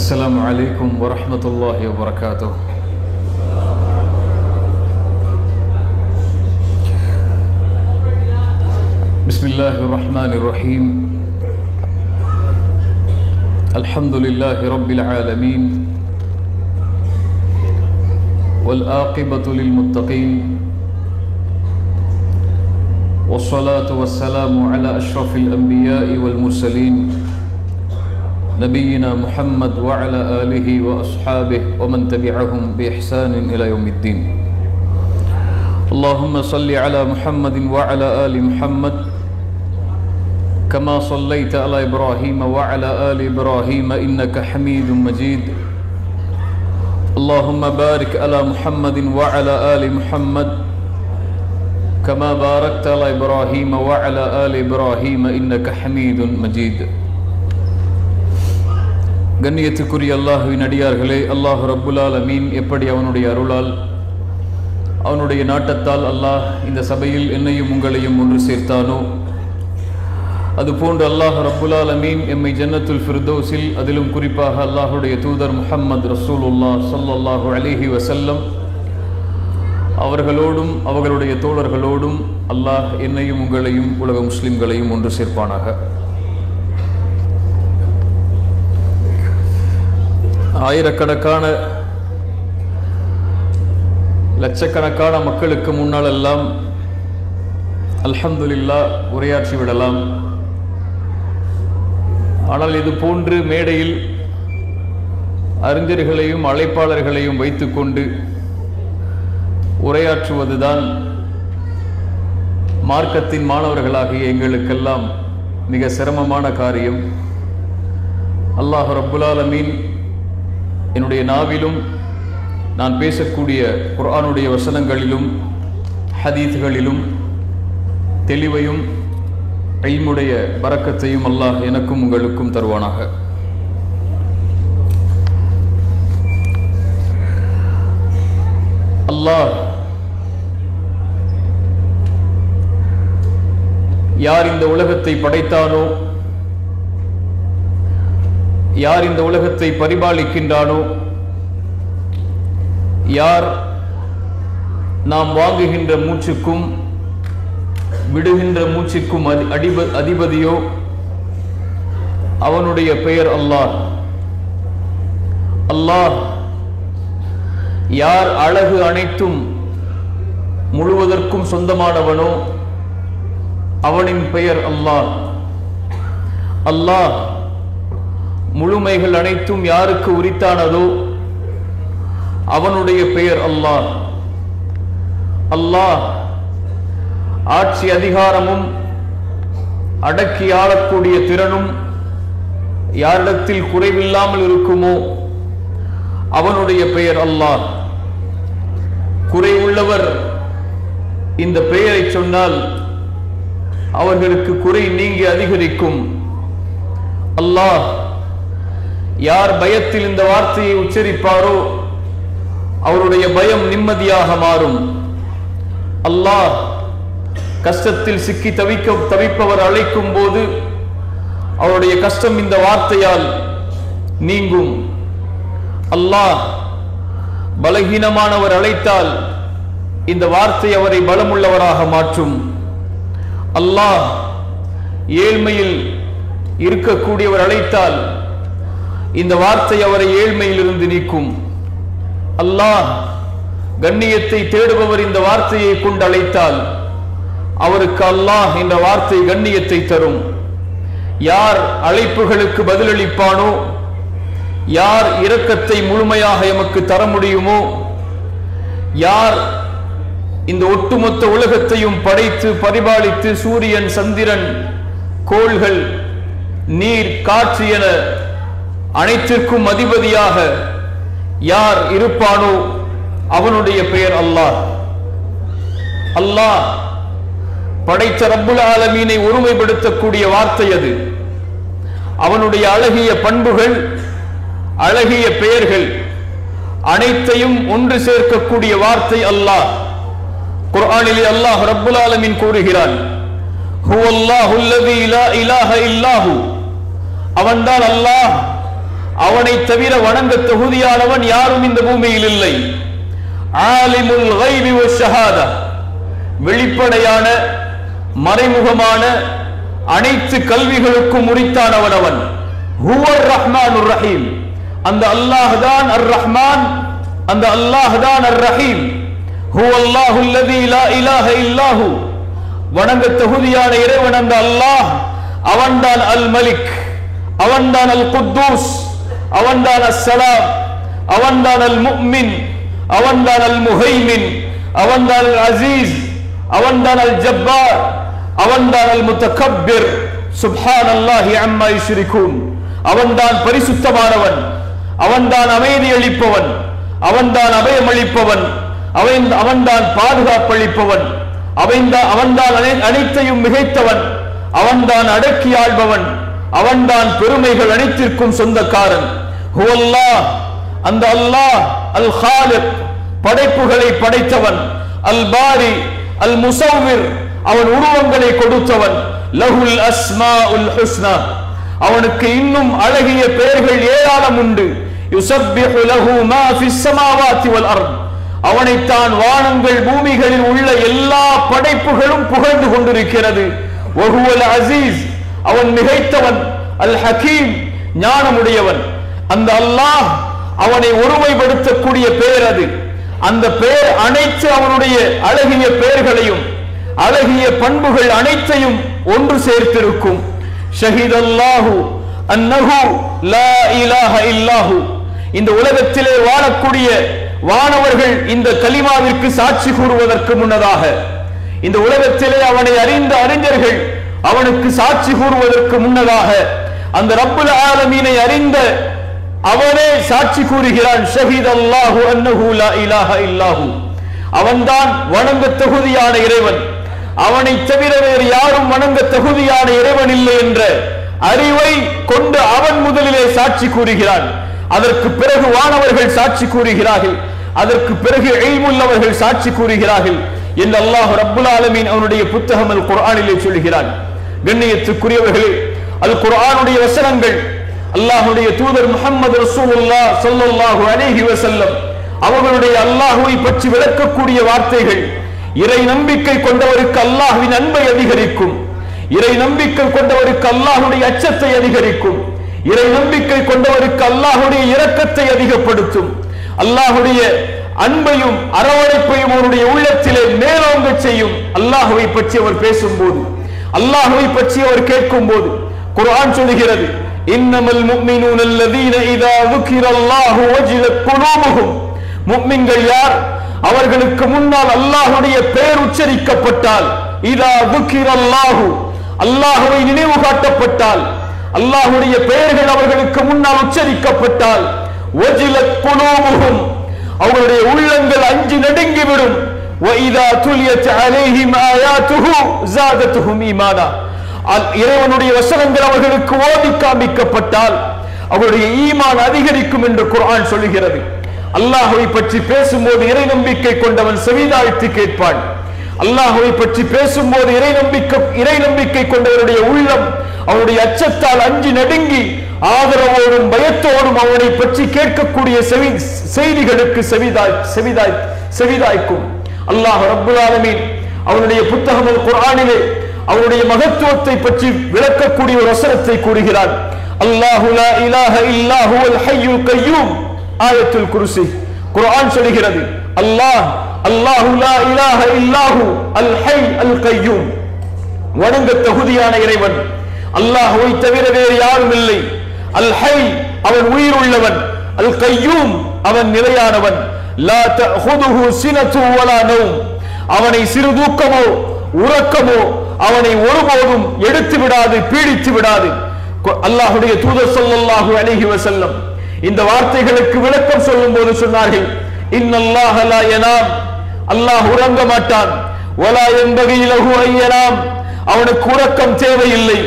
السلام عليكم ورحمة الله وبركاته. بسم الله الرحمن الرحيم. الحمد لله رب العالمين والعاقبة للمتقين والصلاة والسلام على أشرف الأنبياء والمرسلين نبينا محمد وعلى آله وأصحابه ومن تبعهم بإحسان إلى يوم الدين. اللهم صل على محمد وعلى آل محمد كما صليت على إبراهيم وعلى آل إبراهيم إنك حميد مجيد. اللهم بارك على محمد وعلى آل محمد كما باركت على إبراهيم وعلى آل إبراهيم إنك حميد مجيد. கண்ணியத்துக்குரிய அல்லாஹ்வின் அடியார்களே, அல்லாஹ் ரப்புல் ஆலமீன் எப்படி அவனுடைய அருளால் அவனுடைய நாட்டத்தால் அல்லாஹ் இந்த சபையில் என்னையும் உங்களையும் ஒன்று சேர்த்தானோ, அதுபோன்று அல்லாஹ் ரப்புல் ஆலமீன் எம்மை ஜன்னத்துல் ஃபிர்தௌஸில், அதிலும் குறிப்பாக அல்லாஹுடைய தூதர் முஹம்மது ரசூலுல்லாஹ் ஸல்லல்லாஹு அலைஹி வஸல்லம் அவர்களோடும் அவர்களுடைய தோழர்களோடும் அல்லாஹ் என்னையும் உங்களையும் உலக முஸ்லிம்களையும் ஒன்று சேர்ப்பானாக. ஆயிரக்கணக்கான லட்சக்கணக்கான மக்களுக்கு முன்னாலெல்லாம் அல்ஹம்துலில்லாஹ் உரையாற்றி விடலாம். ஆனால் இது போன்று மேடையில் அறிஞர்களையும் அழைப்பாளர்களையும் வைத்துக்கொண்டு உரையாற்றுவதுதான் மார்க்கத்தின் மாணவர்களாகிய எங்களுக்கெல்லாம் மிக சிரமமான காரியம். அல்லாஹ் ரப்புல் ஆலமீன் என்னுடைய நாவிலும் நான் பேசக்கூடிய குர்ஆனுடைய வசனங்களிலும் ஹதீஸ்களிலும் தெளிவையும் இல்முடைய பரக்கத்தையும் அல்லாஹ் எனக்கும் உங்களுக்கும் தருவானாக. அல்லாஹ் யார் இந்த உலகத்தை படைத்தானோ, யார் இந்த உலகத்தை பரிபாலிக்கின்றானோ, யார் நாம் வாங்குகின்ற மூச்சுக்கும் விடுகின்ற மூச்சுக்கும் அதிபதியோ அவனுடைய பெயர் அல்லாஹ். அல்லாஹ் யார் அழகு அனைத்தும் முழுவதற்கும் சொந்தமானவனோ அவனின் பெயர் அல்லாஹ். அல்லாஹ் முழுமைகள் அனைத்தும் யாருக்கு உரித்தானதோ அவனுடைய பெயர் அல்லாஹ். அல்லாஹ் ஆட்சி அதிகாரமும் அடக்கி ஆளக்கூடிய திறனும் யாரிடத்தில் குறைவில்லாமல் இருக்குமோ அவனுடைய பெயர் அல்லாஹ். குறை உள்ளவர் இந்த பெயரை சொன்னால் அவர்களுக்கு குறை நீங்கி அதிகரிக்கும். அல்லாஹ் யார் பயத்தில் இந்த வார்த்தையை உச்சரிப்பாரோ அவருடைய பயம் நிம்மதியாக மாறும். அல்லாஹ் கஷ்டத்தில் சிக்கி தவிப்பவர் அழைக்கும் போது அவருடைய கஷ்டம் இந்த வார்த்தையால் நீங்கும். அல்லாஹ் பலகீனமானவர் அழைத்தால் இந்த வார்த்தை அவரை பலமுள்ளவராக மாற்றும். அல்லாஹ் ஏழ்மையில் இருக்கக்கூடியவர் அழைத்தால் இந்த வார்த்தை அவரை ஏழ்மையில் இருந்து நீக்கும். அல்லாஹ் கண்ணியத்தை தேடுபவர் இந்த வார்த்தையை கொண்டு அழைத்தால் அவருக்கு அல்லாஹ் என்ற வார்த்தை கண்ணியத்தை தரும். யார் அழைப்புகளுக்கு பதிலளிப்பானோ, யார் இரக்கத்தை முழுமையாக எமக்கு தர முடியுமோ, யார் இந்த ஒட்டுமொத்த உலகத்தையும் படைத்து பரிபாலித்து சூரியன் சந்திரன் கோள்கள் நீர் காற்று என அனைத்திற்கும் அதிபதியாக யார் இருப்பானோ அவனுடைய பெயர் அல்லாஹ். அல்லாஹ் படைத்த ரப்புல் ஆலமீனை ஒருமைப்படுத்தக்கூடிய வார்த்தை அது. அவனுடைய அழகிய பண்புகள், அழகிய பெயர்கள் அனைத்தையும் ஒன்று சேர்க்கக்கூடிய வார்த்தை அல்லாஹ். குர்ஆனிலே அல்லாஹ் ரப்புல் ஆலமீன் கூறுகிறான், ஹுவல்லாஹுல்லதீ லா இலாஹ இல்லாஹு, அவன்தான் அல்லாஹ், அவனை தவிர வணங்க தகுதியானவன் யாரும் இந்த பூமியில் இல்லை. ஆலிமுல் கைபி வஷ்ஷஹாதா, வெளிப்படையான மறைமுகமான அனைத்து கல்விகளுக்கும் உரித்தானவன் அவன். ஹுவர் ரஹ்மானுர் ரஹீம், அந்த அல்லாஹ் தான் அர் ரஹ்மான், அந்த அல்லாஹ் தான் அர் ரஹீம். ஹுவல்லாஹு அல்லதி லா இலாஹ இல்லாஹு, வணங்க தகுதியான இறைவன் அந்த அல்லாஹ். அவன்தான் அல் மலிக், அவன்தான் அல் குத்தூஸ், அவன்தான் அஸ்ஸலாம், அவன்தான் அல் முஃமின், அவன்தான் அல் முஹைமின், அவன்தான் அல் அசீஸ், அவன்தான் அல் ஜப்பார், அவன்தான் அல் முத்தகப்பிர். சுப்ஹானல்லாஹி அம்மா யுஷ்ரிகூன். அவன்தான் பரிசுத்தமானவன், அவன்தான் அமைதி அளிப்பவன், அவன்தான் அபயமளிப்பவன், அவன்தான் பாதுகாப்பளிப்பவன், அவன்தான் அனைத்தையும் மிகைத்தவன், அவன்தான் அடக்கி ஆள்பவன், அவன்தான் பெருமைகள் அனைத்திற்கும் சொந்தக்காரன். ஹுவல்லாஹ், அந்த அல்லாஹ். அல் காலிக், படைப்புகளை படைத்தவன். அல் பாரி, அல் முஸவ்விர், அவன் உருவங்களை கொடுத்தவன். லஹுல் அஸ்மாஉல் ஹுஸ்னா, அவனுக்கு இன்னும் அழகிய பெயர்கள் ஏராளம் உண்டு. யுஸப்பிஹு லஹு மா ஃபிஸ் ஸமாவாதி வல் அர்த், அவனைத்தான் வானங்கள் பூமிகளில் உள்ள எல்லா படைப்புகளும் புகழ்ந்து கொண்டிருக்கிறது. வஹுவல் அஸீஸ், அவன் மிகைத்தவன். அல் ஹகீம், ஞானமுடையவன். அந்த அல்லாஹ், அவனை ஒருமைப்படுத்தக்கூடிய பெயர் அது. அந்த பெயர் அனைத்து அவனுடைய அழகிய பெயர்களையும் அழகிய பண்புகள் அனைத்தையும் ஒன்று சேர்த்திருக்கும். ஷஹீதல்லாஹு அன்னஹு லா இலாஹ இல்லாஹு, இந்த உலகத்திலே வாழக்கூடிய வானவர்கள் இந்த கலிமாவிற்கு சாட்சி கூறுவதற்கு முன்னதாக, இந்த உலகத்திலே அவனை அறிந்த அறிஞர்கள் அவனுக்கு சாட்சி கூறுவதற்கு முன்னதாக, அந்த ரப்புல் ஆலமீனை அறிந்த அவனே சாட்சி கூறுகிறான். ஷஹீதல்லாஹு அன்னஹு லா இலாஹ இல்லாஹு, அவன்தான் வணங்க தகுதியான இறைவன், அவனை தவிர வேறு யாரும் வணங்க தகுதியான இறைவன் இல்லை என்ற அறிவை கொண்டு அவன் முதலிலே சாட்சி கூறுகிறான். அதற்கு பிறகு வானவர்கள் சாட்சி கூறுகிறார்கள், அதற்கு பிறகு இல்முள்ளவர்கள் சாட்சி கூறுகிறார்கள் என்று அல்லாஹ் ரப்புல் ஆலமீன் அவனுடைய புத்தகம் அல் குர்ஆனிலே சொல்கிறான். கண்ணியத்துக்குரியவர்களே, அல் குர்ஆனுடைய வசனங்கள், அல்லாஹ்வுடைய தூதர் முஹம்மது ரசூலுல்லாஹ் ஸல்லல்லாஹு அலைஹி வஸல்லம் அவர்களுடைய அல்லாஹ்வை பற்றி விளக்கக்கூடிய வார்த்தைகள் இறை நம்பிக்கை கொண்டவருக்கு அல்லாஹ்வின் அன்பை அதிகரிக்கும், இறை நம்பிக்கை கொண்டவருக்கு அல்லாஹ்வுடைய அச்சத்தை அதிகரிக்கும், இறை நம்பிக்கை கொண்டவருக்கு அல்லாஹ்வுடைய இரக்கத்தை அதிகப்படுத்தும், அல்லாஹ்வுடைய அன்பையும் அரவணைப்பையும் அவருடைய உள்ளத்திலே மேலோங்க செய்யும். அல்லாஹ்வை பற்றி அவர் பேசும்போது, அல்லாஹ்வை பற்றி அவர் கேட்கும் போது குர்ஆன் சொல்கிறது, இன்னமல் முஃமினூன அல்லதீன இதா ذுகிரல்லாஹு வஜிலத் குலூபுஹும், முஃமின்கள் யார்? அவர்களுக்கு முன்னால் அல்லாஹ்வுடைய பெயர் உச்சரிக்கப்பட்டால், இதா ذுகிரல்லாஹு, அல்லாஹ்வை நினைவு காட்டப்பட்டால், அல்லாஹ்வுடைய பெயர்கள் அவர்களுக்கு முன்னால் உச்சரிக்கப்பட்டால், வஜிலத் குலூபுஹும், அவர்களுடைய உள்ளங்கள் அஞ்சி நடுங்கிவிடும். وَإِذَا تُلِيَتْ عَلَيْهِمْ آيَاتُهُ زَادَتْهُمْ ஈமானா, இறைவனுடைய வசனங்கள் அவர்களுக்கு ஓதி காண்பிக்கப்பட்டால் அவருடைய ஈமான் அதிகரிக்கும் என்று குர்ஆன் சொல்கிறது. அல்லாஹ்வை பற்றி பேசும்போது இறை நம்பிக்கை கொண்டவன் செவிதாழ்த்தி கேட்பான். அல்லாஹ்வை பற்றி பேசும்போது இறை நம்பிக்கை கொண்டவருடைய உள்ளம் அவருடைய அச்சத்தால் அஞ்சி நடுங்கி ஆதரவோடும் பயத்தோடும் அவனை பற்றி கேட்கக்கூடிய செய்திகளுக்கு செவிதாய்க்கும். அல்லாஹ் ரப்புல் ஆலமீன் அவனுடைய புத்தகம் அல் குர்ஆனிலே அவருடைய மகத்துவத்தை பற்றி விளக்கக்கூடிய ஒரு வசனத்தை கூறுகிறான். அல்லாஹு லா இலாஹ இல்லா ஹுவல் ஹய்யுல் கய்யூம், ஆயத்துல் குர்சி. குர்ஆன் சொல்கிறது, அல்லாஹு லா இலாஹ இல்லாஹு அல் ஹய் அல் கய்யூம், வணங்க தகுதியான இறைவன், அல்லாஹ்வை தவிர வேறு யாரும் இல்லை. அல் ஹய், அவன் உயிர் உள்ளவன். அல் கய்யூம், அவன் நிலையானவன். லா தஅஹுதுஹு சினத்து வலா நௌம், அவனை சிறு தூக்கமோ உறக்கமோ அவனை ஒருபோதும் எடுத்து விடாது, பீடித்து விடாது. அல்லாஹ்வுடைய தூதர் ஸல்லல்லாஹு அலைஹி வஸல்லம் இந்த வார்த்தைகளுக்கு விளக்கம் சொல்லும் போது சொன்னார்கள், இன்னல்லாஹ லா யனாம், அல்லாஹ் உறங்க மாட்டான். வலா யன்பகி லஹு அன் யனாம், அவனுக்கு உறக்கம் தேவையில்லை.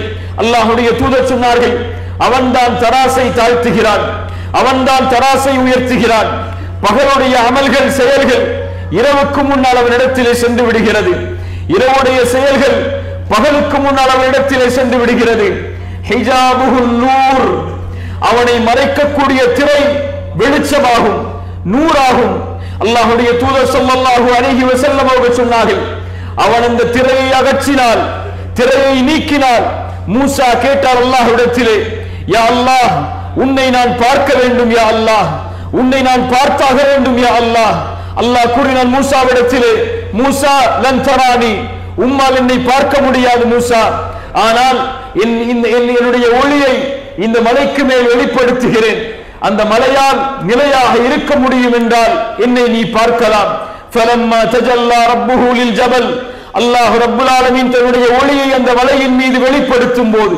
அல்லாஹ்வுடைய தூதர் சொன்னார்கள், அவன்தான் தராசை தாழ்த்துகிறான், அவன்தான் தராசை உயர்த்துகிறான். பகலுடைய அமல்கள் செயல்கள் இரவுக்கு முன்னால் அவனிடத்திலே சென்று விடுகிறது, இரவுடைய செயல்கள் பகலுக்கு முன்னால் அவனிடத்திலே சென்று விடுகிறது. ஹிஜாபுஹு நூர், அவனை மறைக்கக்கூடிய திரை வெளிச்சமாகும், நூறாகும். அல்லாஹ்வுடைய தூதர் ஸல்லல்லாஹு அலைஹி வஸல்லம் அவர்கள் சொன்னார்கள், அவன் அந்த திரையை அகற்றினால், திரையை நீக்கினால், மூசா கேட்டார் அல்லாஹ்விடத்திலே, யா அல்லாஹ், உன்னை நான் பார்க்க வேண்டும், யா அல்லாஹ், உன்னை நான் பார்த்தாக வேண்டும், யா அல்லாஹ். அல்லாஹ் கூறினான் மூசாவிடத்திலே, மூசா லன் தரானி, உம்மால் என்னை பார்க்க முடியாது மூசா, ஆனால் என்னுடைய ஒளியை இந்த மலைக்கு மேல் வெளிப்படுத்துகிறேன். அந்த மலையால் நிலையாக இருக்க முடியும் என்றால் என்னை நீ பார்க்கலாம். ஃபலம்மா தஜல்லா ரப்புஹு லில் ஜபல், அல்லாஹ் ரப்புல் ஆலமீன் தன்னுடைய ஒளியை அந்த மலையின் மீது வெளிப்படுத்தும் போது,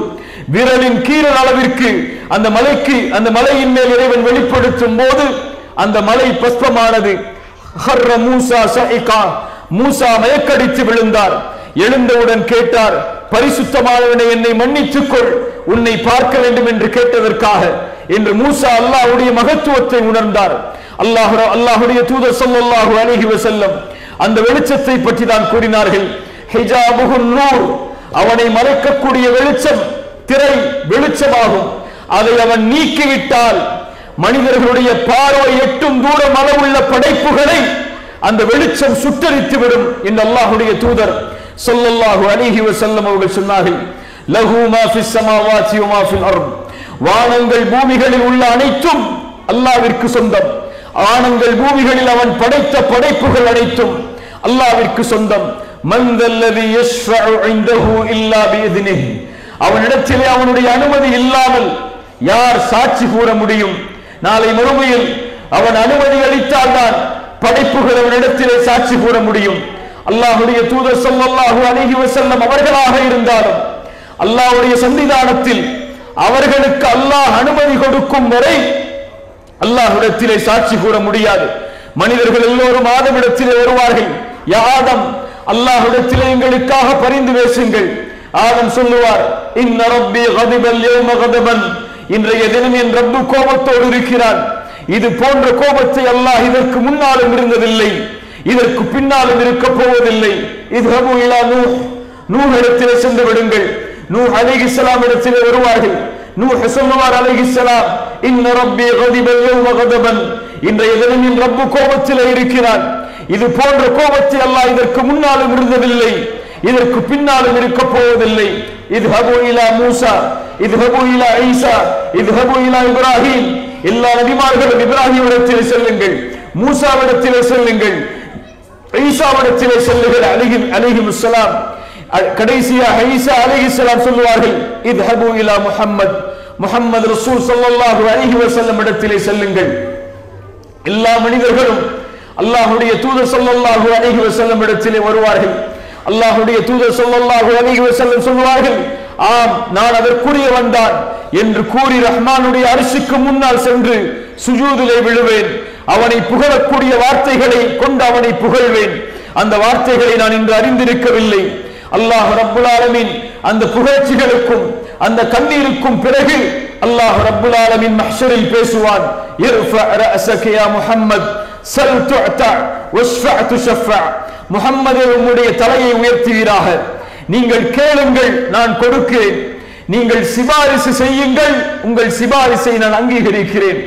விரலின் கீழ் அளவிற்கு அந்த மலையின் மேல் இறைவன் வெளிப்படுத்தும் போது அந்த மலை பஸ்பமானது. ஹர்ர மூசா ஸஇகா, மூசா மயக்கடித்து விழுந்தார். எழுந்தவுடன் கேட்டார், பரிசுத்தமானவனே என்னை மன்னித்துக் கொள், உன்னை பார்க்க வேண்டும் என்று கேட்டதற்காக என்று மூசா அல்லாஹ்வுடைய மகத்துவத்தை உணர்ந்தார். அல்லாஹ்வுடைய தூதர் ஸல்லல்லாஹு அலைஹி வஸல்லம் அந்த வெளிச்சத்தை பற்றி தான் கூறினார்கள். ஹிஜாபுன் நூர், அவனை மறைக்கக்கூடிய வெளிச்சம், திரை வெளிச்சமாகும். அதை அவன் நீக்கிவிட்டால் மனிதர்களுடைய பார்வை எட்டும் தூரம் அளவுள்ள படைப்புகளை அந்த வெளிச்சம் சுட்டரித்து விடும் என்று அல்லாஹ்வுடைய தூதர் ஸல்லல்லாஹு அலைஹி வஸல்லம் அவர்கள் சொன்னார்கள். லஹு மா ஃபிஸ் ஸமாவாதி வ மா ஃபில் அர்த், வானங்கள் பூமிகளில் உள்ள அனைத்தும் அல்லாஹ்விற்கு சொந்தம். வானங்கள் பூமிகளில் அவன் படைத்த படைப்புகள் அனைத்தும் அல்லாஹ்விற்கு சொந்தம். மன் தல்லதி யஷ்ஃபஉ இன்தஹு இல்லா பிஇذنஹு, அவனிடத்திலே அவனுடைய அனுமதி இல்லாமல் யார் சாட்சி கூற முடியும்? நாளை மறுமையில் அவன் அனுமதி அளித்தால்தான் படைப்புகள் அவனிடத்திலே சாட்சி கூற முடியும். அல்லாஹ்வுடைய தூதர் ஸல்லல்லாஹு அலைஹி வஸல்லம் அவர்களாக இருந்தாலும் அல்லாஹ்வுடைய சன்னிதானத்தில் அவர்களுக்கு அல்லாஹ் அனுமதி கொடுக்கும் வரை அல்லாஹ்விடத்திலே சாட்சி கூற முடியாது. மனிதர்கள் எல்லோரும் ஆதமிடத்திலே வருவார்கள், யா ஆதம், அல்லாஹ்விடத்திலே எங்களுக்காக பரிந்து பேசுங்கள். ஆதம் சொல்லுவார், இன்ன ரப்பி கதிபல் யௌம கதபன், இன்றைய தினம் என் ரப்பு கோபத்தோடு இருக்கிறான். இது போன்ற கோபத்தை அல்லாஹ் இதற்கு முன்னாலும் இருந்ததில்லை, இதற்கு பின்னாலும் இருக்க போவதில்லை. இத்ஹபு இலா நூஹ், நூஹ் இடத்திலே சென்று விடுங்கள். நூஹ் அலைஹிஸ்ஸலாம் இடத்திலே வருவார்கள். நூஹ் சொல்லுவார் அலைஹிஸ்ஸலாம், இன்ன ரப்பி கதிபல் யௌம கதபன், இன்றைய தினம் என் ரப்பு கோபத்திலே இருக்கிறான். இது போன்ற கோபத்தை அல்லாஹ் இதற்கு முன்னாலும் இருந்ததில்லை, இதற்கு பின்னாலும் இருக்க போவதில்லை. இத்ஹபு இலா மூசா, இத்ஹபு இலா ஈசா, இத்ஹபு இலா இப்ராஹிம், எல்லா நபிமார்களும் இப்ராஹிம் இடத்திலே செல்லுங்கள், மூசாவிடத்திலே செல்லுங்கள், ஈசாவிடத்திலே செல்லுங்கள் அலைஹிஸ்ஸலாம். கடைசியாக ஈசா அலைஹிஸ்ஸலாம் சொல்லுவார்கள், இத்ஹபு இலா முஹம்மத், முஹம்மது ரசூல் ஸல்லல்லாஹு அலைஹி வஸல்லம் இடத்திலே செல்லுங்கள். எல்லா மனிதர்களும் அல்லாஹ்வுடைய தூதர் ஸல்லல்லாஹு அலைஹி வஸல்லம் இடத்திலே வருவார்கள். அல்லாஹ்வுடைய தூதர் ஸல்லல்லாஹு அலைஹி வஸல்லம் சொல்வார்கள், ஆம், நான் அதற்குரியவன் தான் என்று கூறி ரஹ்மானுடைய அரிசிக்கு முன்னால் சென்று சுஜூதிலே விழுவேன். அவனை புகழக்கூடிய வார்த்தைகளை கொண்டு அவனை புகழ்வேன். அந்த வார்த்தைகளை நான் இன்று அறிந்திருக்கவில்லை. அல்லாஹ் ரப்புல் ஆலமீன் அந்த புகழ்ச்சிகளுக்கும் அந்த கண்ணீருக்கும் பிறகு அல்லாஹ் ரப்புல் ஆலமீன் மஹ்ஷரில் பேசுவான், இர்ஃபா ரஅஸக யா முஹம்மத் சல் துஅதா வஷ்ஃபா துஷஃபா, முஹம்மதே உம்முடைய தலையை உயர்த்துவீராக, நீங்கள் கேளுங்கள் நான் கொடுக்கிறேன், நீங்கள் சிபாரிசு செய்யுங்கள் உங்கள் சிபாரிசை நான் அங்கீகரிக்கிறேன்.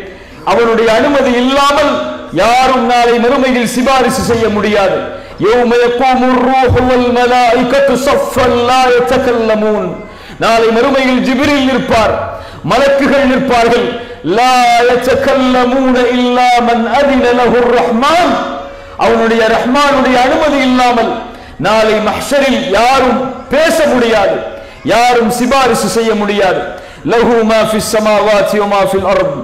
அவனுடைய அனுமதி இல்லாமல் யாரும் நாளை மறுமையில் சிபாரிசு செய்ய முடியாது. யௌம யகூமுர் ரூஹு வல் மலாயிகத்து ஸஃப்பன் லா யதகல்லமூன், நாளை மறுமையில் ஜிப்ரீல் நிற்பார், மலக்குகள் நிற்பார்கள். லா யதகல்லமூன இல்லா மன் அதின லஹுர் ரஹ்மான், அவனுடைய ரஹ்மானுடைய அனுமதி இல்லாமல் நாளை மஹ்ஷரில் யாரும் பேச முடியாது, யாரும் சிபாரிசு செய்ய முடியாது. லஹு மா ஃபிஸ் ஸமாவாதி வ மா ஃபில் அர்த்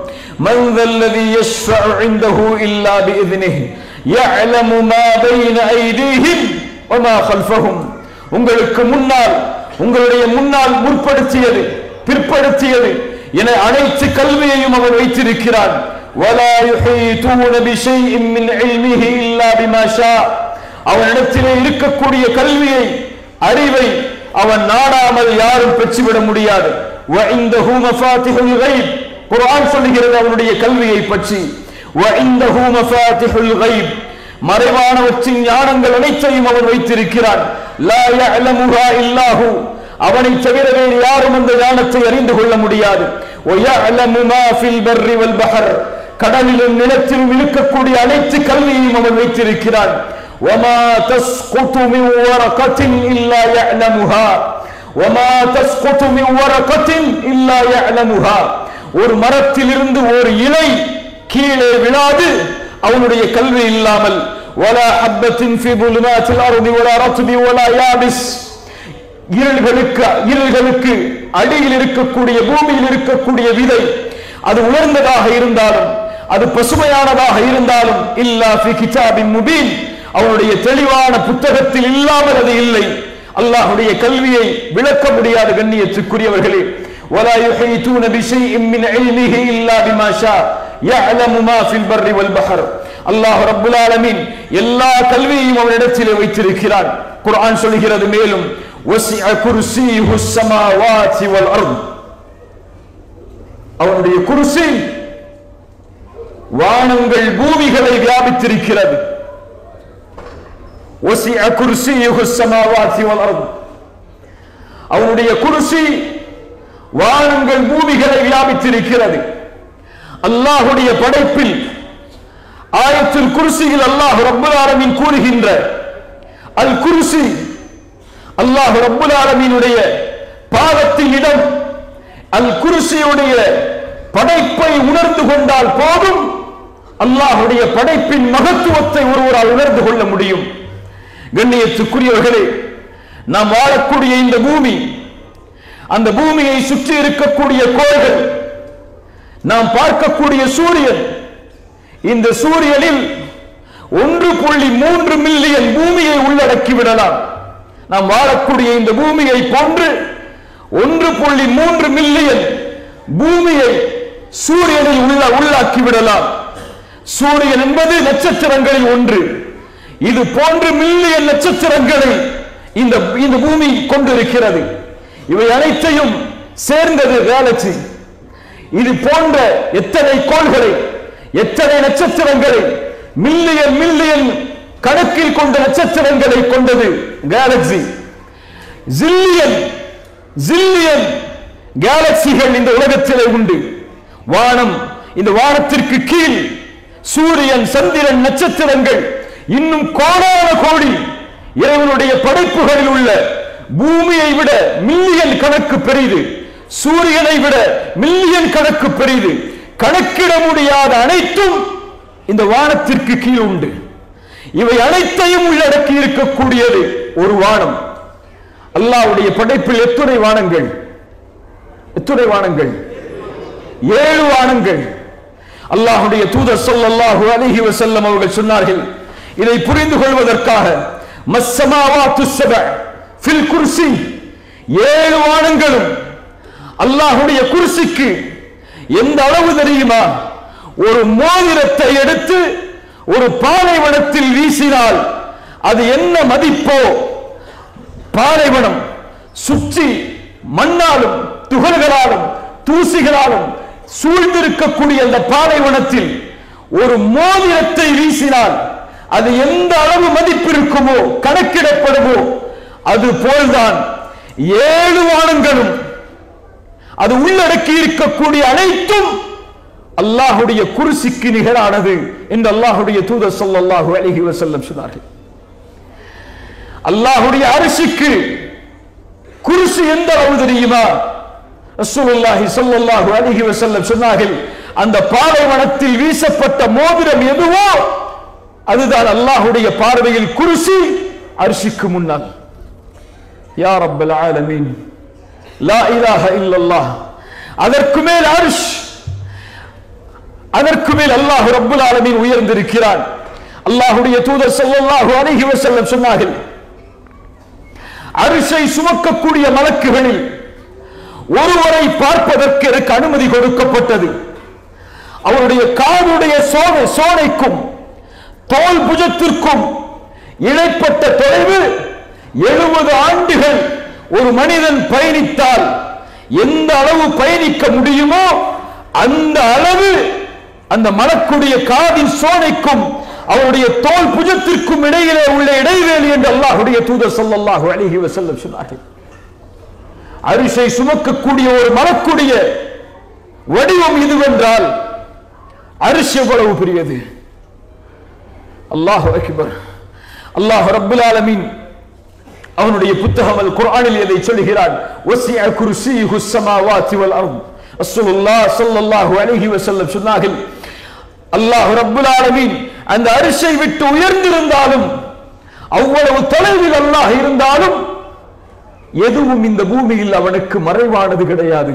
மன் தல்லதி யஷ்ஃபஉ இன்தஹு இல்லா பிஇذنஹு யஅலமு மா பைன ஐதீஹிம் வ மா கல்ஃபஹும், உங்களுக்கு முன்னால், உங்களுடைய முன்னால் முற்படுத்தியது பிற்படுத்தியது என அனைத்து கல்வியையும் அவன் வைத்திருக்கிறான். ولا يحيطون بشيء من علمه الا بما شاء, அவனிடத்திலே இருக்கக்கூடிய கல்வியை அறிவை அவன் நாடாமல் யாரும் பெற்றுவிட முடியாது. وعنده مفاتيح الغيب, குர்ஆன் சொல்லுகிறது அவனுடைய கல்வியை பற்றி. وعنده مفاتيح الغيب, மறைவானவற்றின் ஞானங்கள் அனைத்தையும் அவன் வைத்திருக்கிறான். لا يعلمها الا هو, அவனை தவிர வேறு யாரும் அந்த ஞானத்தை அறிந்து கொள்ள முடியாது. وَيَعْلَمُ مَا فِي الْبَرِّ وَالْبَحْرِ கடலிலும் நிலத்திலும் இருக்கக்கூடிய அனைத்து கல்வியையும் அவன் வைத்திருக்கிறான். وَمَا تَسْقُطُ مِنْ وَرَقَةٍ إِلَّا يَعْلَمُهَا وَمَا تَسْقُطُ مِنْ وَرَقَةٍ إِلَّا يَعْلَمُهَا ஒரு மரத்திலிருந்து ஒரு இலை கீழே விழாது அவனுடைய கல்வி இல்லாமல். وَلَا حَبَّةٍ فِي ظُلُمَاتِ الْأَرْضِ وَلَا رَطْبٍ وَلَا يَابِسٍ இருள்களுக்கு அடியில் இருக்கக்கூடிய பூமியில் இருக்கக்கூடிய விதை அது உலர்ந்ததாக இருந்தாலும் அது பசுமையானதாக இருந்தாலும் இல்லா ஃபி கிதாபின் முபீன் அவனுடைய தெளிவான புத்தகத்தில் இல்லாமல் அது இல்லை. அல்லாஹ்வுடைய கல்வியை விளக்க முடியாத கண்ணியத்துக்குரியவர்களே, ولا يحيطون بشيء من علمه الا بما شاء يعلم ما في البر والبحر அல்லாஹ் ரப்புல் ஆலமீன் எல்லா கல்வியையும் அவனிடத்தில் வைத்திருக்கிறான். குர்ஆன் சொல்கிறது மேலும் وسع كرسيه السماوات والارض அவனுடைய குர்சி வானங்கள் பூமிகளை வியாபித்திருக்கிறது. وسع كرسيه السماوات والارض அவனுடைய குர்சி வானங்கள் பூமிகளை வியாபித்திருக்கிறது. அல்லாஹ்வுடைய படைப்பில் ஆயத்துல் குர்சியில் அல்லாஹ் ரப்புல் ஆலமீன் கூறுகின்ற அல் குர்சி அல்லாஹ் ரப்புல் ஆலமீனுடைய பாதத்தின் இடம். அல் குர்சியுடைய படைப்பை உணர்ந்து கொண்டால் போதும் அல்லாஹ்வுடைய படைப்பின் மகத்துவத்தை ஒருவரால் உணர்ந்து கொள்ள முடியும். கண்ணியத்துக்குரியவர்களே, நாம் வாழக்கூடிய இந்த பூமி, அந்த பூமியை சுற்றி இருக்கக்கூடிய கோள்கள், நாம் பார்க்கக்கூடிய சூரியன், இந்த சூரியனில் 1.3 மில்லியன் பூமியை உள்ளடக்கி விடலாம். நாம் வாழக்கூடிய இந்த பூமியை போன்று 1.3 மில்லியன் பூமியை சூரியனில் உள்ளாக்கி விடலாம். சூரியன் என்பது நட்சத்திரங்களில் ஒன்று. இது போன்று மில்லியன் நட்சத்திரங்களை இந்த பூமி கொண்டிருக்கிறது. இவை அனைத்தையும் சேர்ந்தது கேலக்சி. இது போன்ற எத்தனை கோள்களை, எத்தனை நட்சத்திரங்களை, மில்லியன் மில்லியன் கணக்கில் கொண்ட நட்சத்திரங்களை கொண்டது கேலக்சி. ஜில்லியன் ஜில்லியன் கேலக்சிகள் இந்த உலகத்திலே உண்டு. வானம், இந்த வானத்திற்கு கீழ் சூரியன், சந்திரன், நட்சத்திரங்கள், இன்னும் கோடான கோடி இறைவனுடைய படைப்புகளில் உள்ள பூமியை விட மில்லியன் கணக்கு பெரிது, சூரியனை விட மில்லியன் கணக்கு பெரிது. கணக்கிட முடியாத அனைத்தும் இந்த வானத்திற்கு கீழ் உண்டு. இவை அனைத்தையும் உள்ளடக்கி இருக்கக்கூடியது ஒரு வானம். அல்லாஹ்வுடைய படைப்பில் எத்துணை வானங்கள்? எத்துணை வானங்கள்? 7 வானங்கள். அல்லாஹ்வுடைய தூதர் ஸல்லல்லாஹு அலைஹி வஸல்லம் அவர்கள் சொன்னார்கள், இதை புரிந்து கொள்வதற்காக, மஸ்ஸமாவாத்து ஸபஅ ஃபில் குர்சி, 7 வானங்களும் அல்லாஹ்வுடைய குர்சிக்கு எந்த அளவு தெரியுமா? ஒரு மோதிரத்தை எடுத்து ஒரு பாலைவனத்தில் வீசினால் அது என்ன மதிப்போ, பாலைவனம் சுற்றி மண்ணாலும் துகள்களாலும் தூசிகளாலும் சூழ்ந்திருக்கக்கூடிய அந்த பாலைவனத்தில் ஒரு மோதிரத்தை வீசினால் அது எந்த அளவு மதிப்பு இருக்குமோ, கணக்கிடப்படுமோ, அது போல்தான் 7 வானங்களும், அது உள்ளடக்கி இருக்கக்கூடிய அனைத்தும் அல்லாஹ்வுடைய குர்சிக்கு நிகரானது என்று அல்லாஹ்வுடைய தூதர் ஸல்லல்லாஹு அலைஹி வஸல்லம் சொன்னார்கள். அல்லாஹ்வுடைய அர்ஷுக்கு குர்சி எந்த அளவு தெரியுமா? ரசூலுல்லாஹி ஸல்லல்லாஹு அலைஹி வஸல்லம் சொன்னார்கள், அந்த பாலைவனத்தில் வீசப்பட்ட மோதிரம் எதுவோ அதுதான் அல்லாஹ்வுடைய பார்வையில் குர்சி, அர்ஷுக்கு முன்னால். யா ரப்பல் ஆலமீன், லா இலாஹ இல்லல்லாஹ். அதற்கு மேல் அர்ஷ், அதற்கு மேல் அல்லாஹ் ரப்புல் ஆலமீன் உயர்ந்திருக்கிறான். அல்லாஹ்வுடைய தூதர் ஸல்லல்லாஹு அலைஹி வஸல்லம் சொன்னார்கள், அர்ஷை சுமக்கக்கூடிய மலக்குகளில் ஒருவரை பார்ப்பதற்கு எனக்கு அனுமதி கொடுக்கப்பட்டது. அவருடைய காதுடைய சோனைக்கும் தோல் புஜத்திற்கும் இடைப்பட்ட தொலைவு 70 ஆண்டுகள் ஒரு மனிதன் பயணித்தால் எந்த அளவு பயணிக்க முடியுமோ அந்த அளவு அந்த மலக்குடைய காதின் சோனைக்கும் அவருடைய தோல் புஜத்திற்கும் இடையிலே உள்ள இடைவேளை என்று அல்லாஹ்வுடைய தூதர் ஸல்லல்லாஹு அலைஹி வஸல்லம் சொன்னார்கள். அரிசை சுமக்கக்கூடிய ஒரு மலக்குடைய வடிவம் இதுவென்றால் அர்ஷ் எவ்வளவு பெரியது. அல்லாஹு அக்பர். அல்லாஹ் ரப்புல் ஆலமீன் அவனுடைய புத்தகம் அல் குர்ஆனில் இதை சொல்கிறான். வஸிஅ குர்சியுஹு ஸமாவாத்தி வல் அர்த். ரசூலுல்லாஹ் ஸல்லல்லாஹு அலைஹி வஸல்லம் சொன்னார்கள், அல்லாஹ் ரப்புல் ஆலமீன் அந்த அர்ஷை விட்டு உயர்ந்திருந்தாலும், அவ்வளவு தொலைவில் அல்லாஹ் இருந்தாலும், எதுவும் இந்த பூமியில் அவனுக்கு மறைவானது கிடையாது.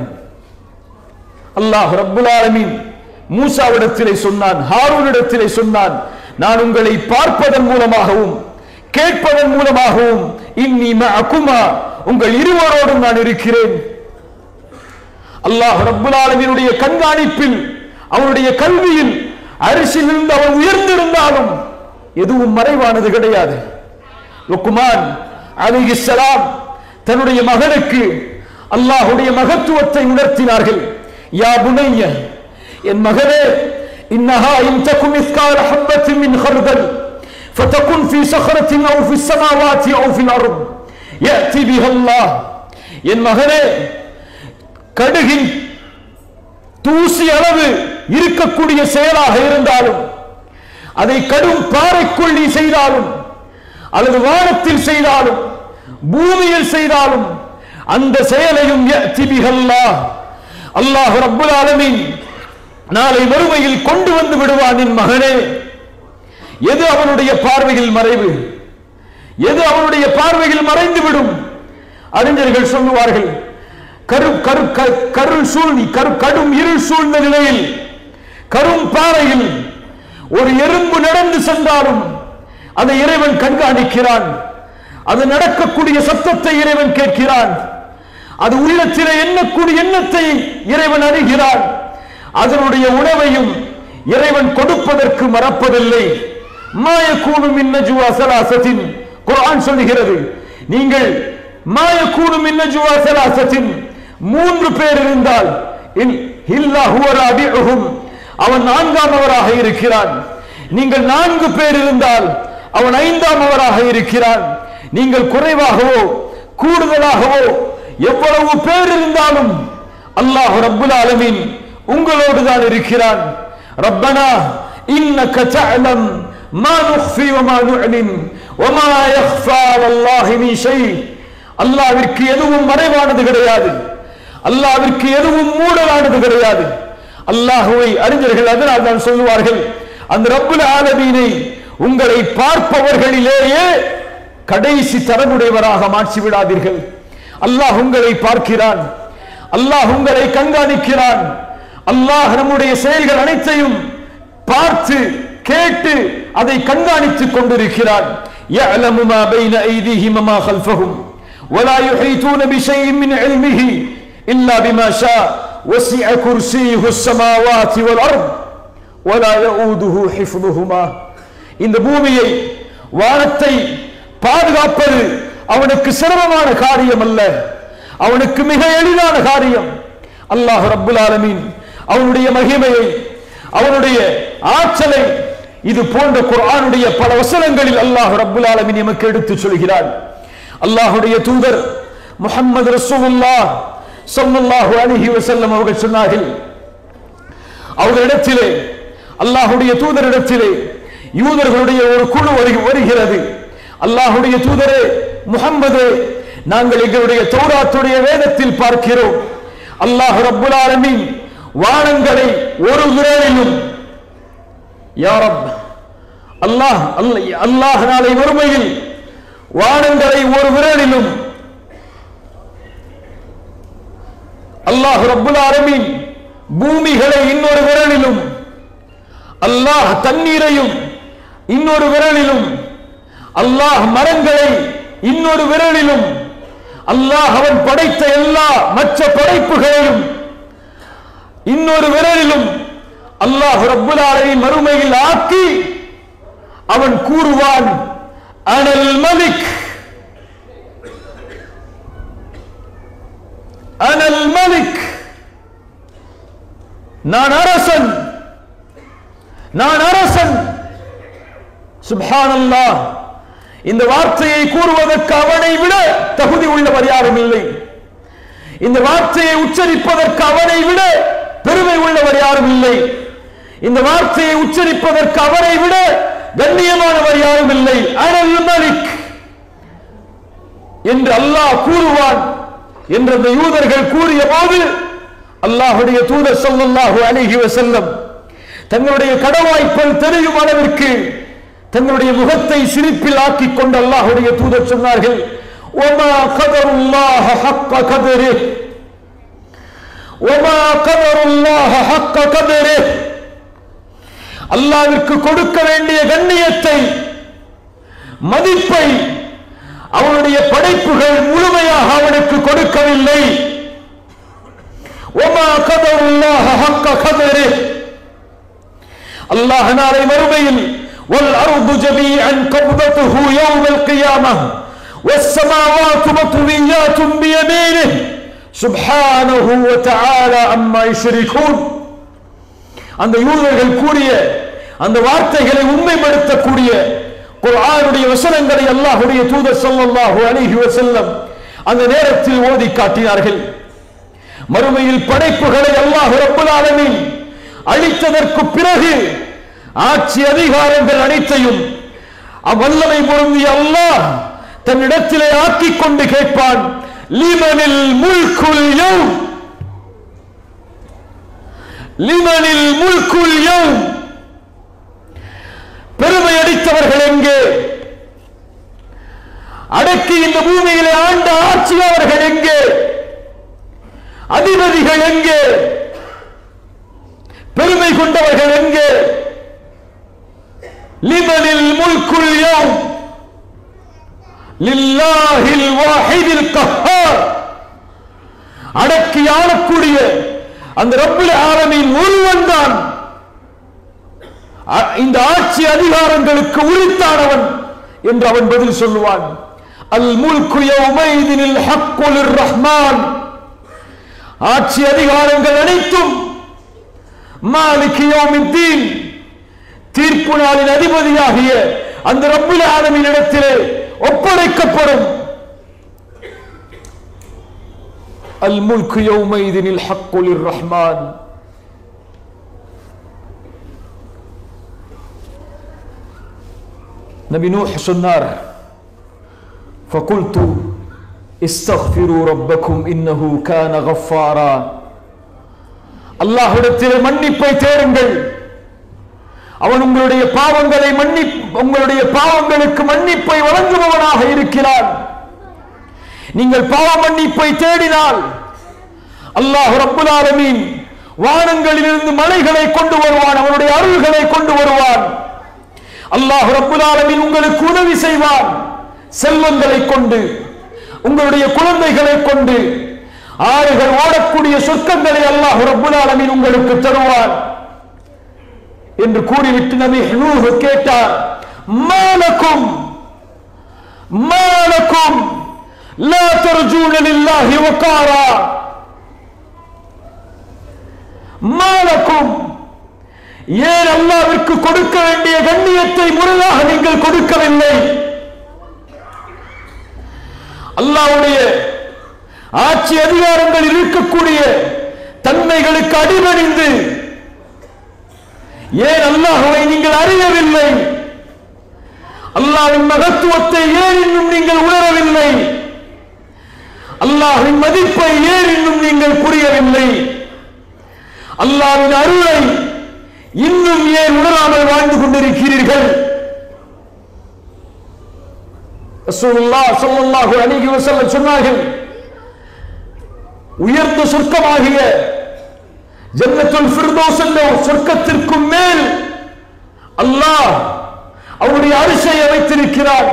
அல்லாஹ் ரப்புல் ஆலமீன் மூசாவிடத்திலே சொன்னான், ஹாரூனிடத்திலே சொன்னான், நான் உங்களை பார்ப்பதன் மூலமாகவும் கேட்பதன் மூலமாகவும் இன்னி மஅகுமா, உங்கள் இருவரோடும் நான் இருக்கிறேன். அல்லாஹ் ரப்புல் ஆலமீனுடைய கண்காணிப்பில், அவனுடைய கல்வியில் அரிசில் இருந்து அவன் உயர்ந்திருந்தாலும் எதுவும் மறைவானது கிடையாது. லுக்மான் அலைஹிஸ்ஸலாம் தன்னுடைய மகனுக்கு அல்லாஹ்வுடைய மகத்துவத்தை உணர்த்தினார்கள். யா புனைய, என் மகனே, இன்னஹா இன் தகும் மிஸ்கால ஹப்பத்தின் மின் ஹர்தல் ஃபதகுன் ஃபீ ஸஹரத்தின் அவ் ஃபீ ஸமாவாத்தி அவ் ஃபில் அர்த் யஅதி பிஹா அல்லாஹ். என் மகனே, கடுகின் தூசி அளவு இருக்கக்கூடிய செயலாக இருந்தாலும், அதை கடும் பாறைக்குள் நீ செய்தாலும், அல்லது வானத்தில் செய்தாலும், பூமியில் செய்தாலும், அந்த செயலையும் யஅதி பிஹா அல்லாஹ், அல்லாஹ் ரப்புல் ஆலமீன் நாளை மறுமையில் கொண்டு வந்து விடுவான். என் மகனே, எது அவனுடைய பார்வையில் மறைவு, எது அவனுடைய பார்வையில் மறைந்து விடும்? அறிஞர்கள் சொல்லுவார்கள், கடும் இருள் சூழ்ந்த நிலையில், கரும் பாறையில் ஒரு எறும்பு நடந்து சென்றாலும் அதை இறைவன் கண்காணிக்கிறான். அது நடக்கக்கூடிய சத்தத்தை இறைவன் கேட்கிறான். அது உள்ளத்திலே எண்ணக்கூடிய எண்ணத்தை இறைவன் அறிகிறான். அதனுடைய உணவையும் இறைவன் கொடுப்பதற்கு மறப்பதில்லை. மாயக்கூனும் இன்னஜுவா சலாசத்தின், குர்ஆன் சொல்லுகிறது, நீங்கள் மாயக்கூனும் இன்னஜுவா சலாசத்தின், 3 பேர் இருந்தால் இல்லா ஹுவ ராபிஉஹும், அவன் 4ஆமவராக இருக்கிறான். நீங்கள் 4 பேர் இருந்தால் அவன் 5ஆமவராக இருக்கிறான். நீங்கள் குறைவாகவோ கூடுதலாகவோ எவ்வளவு பேர் இருந்தாலும் அல்லாஹ் ரப்புல் ஆலமீன் உங்களோடு தான் இருக்கிறான். ரப்பனா இன்னக தஅலம் மா நுக்ஃபி வ மா நுஅலின் வ மா யக்ஃபா அலல்லாஹி மின் ஷை. அல்லாஹ்விற்கு எதுவும் மறைவானது கிடையாது, அல்லாஹ்விற்கு எதுவும் மூடலானது கிடையாது. அல்லாஹ்வை அறிஞர்கள் அதனால் தான் சொல்லுவார்கள், அந்த ரப்புல் ஆலமீனை உங்களை பார்ப்பவர்களிலேயே கடைசி தரமுடையவராக மாற்றி விடாதீர்கள். அல்லாஹ் உங்களை பார்க்கிறான், அல்லாஹ் உங்களை கண்காணிக்கிறான். அல்லாஹ் நம்முடைய செயல்கள் அனைத்தையும் பார்த்து கேட்டு அதை கண்காணித்துக் கொண்டிருக்கிறான். يَعْلَمُ مَا بَيْنَ أَيْدِيهِمْ وَمَا خَلْفَهُمْ وَلَا يُحِيطُونَ بِشَيْءٍ مِنْ عِلْمِهِ إِلَّا بِمَا شَاءَ وَسِعَ كُرْسِيُّهُ السَّمَاوَاتِ وَالْأَرْضَ وَلَا يَؤُودُهُ حِفْظُهُمَا. இந்த பூமியை, வானத்தை பாதுகாப்பது அவனுக்கு சிரமமான காரியம் அல்ல, அவனுக்கு மிக எளிதான காரியம். அல்லாஹ் ரப்புல் ஆலமீன் அவனுடைய மகிமையை, அவனுடைய ஆற்றலை இது போன்ற குர்ஆனுடைய பல வசனங்களில் அல்லாஹ் ரப்புல் ஆலமீன் நமக்கு எடுத்துச் சொல்கிறான். அல்லாஹ்வுடைய தூதர் முஹம்மது ரசூலுல்லாஹ் ஸல்லல்லாஹு அலைஹி வஸல்லம் அவர்கள் சொன்னார்கள், அவர்களிடத்திலே, அல்லாஹ்வுடைய தூதரிடத்திலே யூதர்களுடைய ஒரு குழு வருகிறது. அல்லாஹ்வுடைய தூதரே முஹம்மதே, நாங்கள் எங்களுடைய தௌராத்துடைய வேதத்தில் பார்க்கிறோம், அல்லாஹ் ரப்புல் ஆலமீன் வானங்களை ஒரு விரலிலும், யா ரப், அல்லாஹ் நாளை மறுமையில் வானங்களை ஒரு விரலிலும், அல்லாஹ் ரப்புல் ஆலமீன் பூமிகளை இன்னொரு விரலிலும், அல்லாஹ் தண்ணீரையும் இன்னொரு விரலிலும், அல்லாஹ் மரங்களை இன்னொரு விரலிலும், அல்லாஹ் அவன் படைத்த எல்லா மற்ற படைப்புகளையும் இன்னொரு விரலிலும் அல்லாஹ் ரப்புல் ஆலமீன் மறுமையில் ஆக்கி அவன் கூறுவான், அனல் மலிக், அனல் மலிக், நான் அரசன், நான் அரசன். சுப்ஹானல்லாஹ். இந்த வார்த்தையை கூறுவதற்கு அவனை விட தகுதி உள்ளவர் யாரும் இல்லை. இந்த வார்த்தையை உச்சரிப்பதற்கு அவனை விட பெருமை உள்ளவர் யாரும் இல்லை. இந்த வார்த்தையை உச்சரிப்பதற்கு அவரை விட கண்ணியமானவர் யாரும் இல்லை. அனல் மலிக் என்று அல்லாஹ் கூறுவான் என்று அந்த யூதர்கள் கூறிய போது அல்லாஹ்வுடைய தூதர் ஸல்லல்லாஹு அலைஹி வஸல்லம் தங்களுடைய கடவாய்ப்பல் தெரியும் அளவிற்கு தங்களுடைய முகத்தை சிரிப்பில் ஆக்கிக் கொண்டு அல்லாஹ்வுடைய தூதர் சொன்னார்கள், وما قدر الله حق قدره وما قدر الله حق قدره. அல்லாஹ்விற்கு கொடுக்க வேண்டிய கண்ணியத்தை மதிப்பை அவனுடைய படைப்புகள் முழுமையாக அவனுக்கு கொடுக்கவில்லை. وما قدر الله حق قدره. அல்லாஹ் நாளை மறுமையில் والارض جميعا قبضته يوم القيامه والسماوات مطويات بيمينه سبحانه وتعالى عما يشركون. அந்த யூதர்கள் கூறிய அந்த வார்த்தைகளை உண்மைப்படுத்தக்கூடிய குர்ஆனுடைய வசனங்களை அல்லாஹ்வுடைய தூதர் ஸல்லல்லாஹு அலைஹி வஸல்லம் அந்த நேரத்தில் ஓதி காட்டினார்கள். மறுமையில் படைப்புகளை அல்லாஹ் ரப்பல் ஆலமீன் அளித்ததற்கு பிறகு ஆட்சி அதிகாரங்கள் அனைத்தையும் வல்லமை பொருந்திய அல்லாஹ் தன்னிடத்திலே ஆக்கிக் கொண்டு கேட்பான், லிமனில் முல்குல் யௌம் லிமனில் முல்குல் யௌம். பெருமை அடித்தவர்கள் எங்கே? அடக்கி இந்த பூமியிலே ஆண்ட ஆட்சியாளர்கள் எங்கே? அதிபதிகள் எங்கே? பெருமை கொண்டவர்கள் எங்கே? லிமனில் முல்குல் யௌம் லில்லாஹில் வாஹிதில் கஹ்ஹார். அடக்கி ஆளக்கூடிய அந்த ரப்புல் ஆலமீன் ஒருவன் தான் இந்த ஆட்சி அதிகாரங்களுக்கு உரித்தானவன் என்று அவன் பதில் சொல்லுவான். அல் முல்கு யௌமைதினில் ஹக்கு லிர்ரஹ்மான். ஆட்சி அதிகாரங்கள் அனைத்தும் மாலிக் யௌமித்தீன், தீர்ப்பு நாளின் அதிபதியாகிய அந்த ரப்புல் ஆலமீன் இடத்திலே ஒப்படைக்கப்படும். அல் முல்கு யௌமைதினில் ஹக்கு லிர்ரஹ்மான். நபி நூஹ் சொன்னார், فقلت استغفروا ربكم انه كان غفارا. அல்லாஹ்விடத்திலே மன்னிப்பை தேடுங்கள், அவன் உங்களுடைய பாவங்களுக்கு மன்னிப்பை வழங்குபவனாக இருக்கிறான். நீங்கள் பாவ மன்னிப்பை தேடினால் அல்லாஹ் ரப்புல் ஆலமீன் வானங்களிலிருந்து மலைகளை கொண்டு வருவான், அவனுடைய அருள்களை கொண்டு வருவான். அல்லாஹ் ரப்புல் ஆலமீன் உங்களுக்கு உதவி செய்வான். செல்வங்களை கொண்டு, உங்களுடைய குழந்தைகளை கொண்டு ஆறுகள் ஓடக்கூடிய சொர்க்கங்களை அல்லாஹ் ரப்புல் ஆலமீன் உங்களுக்கு தருவான் என்று கூறிவிட்டு நபி நூஹ் கேட்டார், மாலக்கும் மாலக்கும் லா தர்ஜூன லில்லாஹி வகாரா. மாலக்கும், ஏன் அல்லாஹ்விற்கு கொடுக்க வேண்டிய கண்ணியத்தை முறையாக நீங்கள் கொடுக்கவில்லை? அல்லாஹ்வுடைய ஆட்சி அதிகாரங்களில் இருக்கக்கூடிய தன்மைகளுக்கு அடிபணிந்து ஏன் அல்லாஹ்வை நீங்கள் அறியவில்லை? அல்லாஹ்வின் மகத்துவத்தை ஏன் இன்னும் நீங்கள் உணரவில்லை? அல்லாஹ்வின் மதிப்பை ஏன் இன்னும் நீங்கள் புரியவில்லை? அல்லாஹ்வின் அருளை இன்னும் ஏன் உணராமல் வாழ்ந்து கொண்டிருக்கிறீர்கள்? ரசூலுல்லாஹ் ஸல்லல்லாஹு அலைஹி வஸல்லம் சொன்னார்கள், உயர்ந்த சொர்க்கமாகிய ஜன்னத்துல் ஃபிர்தௌஸ் என்ற சொர்க்கத்திற்கு மேல் அல்லாஹ் அவருடைய அரிசை வைத்திருக்கிறார்.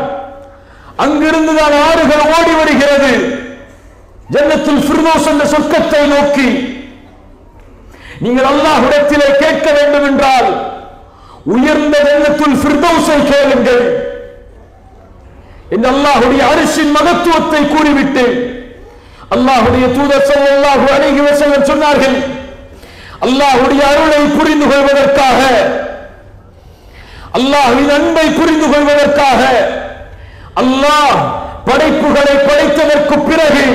அங்கிருந்து தான் ஆறுகள் ஓடி வருகிறது ஜன்னத்துல் ஃபிர்தௌஸ் என்ற சொர்க்கத்தை நோக்கி. நீங்கள் அல்லாஹ்விடத்திலே கேட்க வேண்டும் என்றால் உயர்ந்த ஜன்னத்துல் ஃபிர்தௌஸை கேளுங்கள் என்று அல்லாஹ்வுடைய அரிசின் மகத்துவத்தை கூறிவிட்டு அல்லாஹ்வுடைய தூதர் ஸல்லல்லாஹு அலைஹி வஸல்லம் சொன்னார்கள், அல்லாஹ்வுடைய அருளை புரிந்து கொள்வதற்காக, அல்லாஹ்வின் அன்பை புரிந்து கொள்வதற்காக அல்லாஹ் படைப்புகளை படைத்ததற்கு பிறகு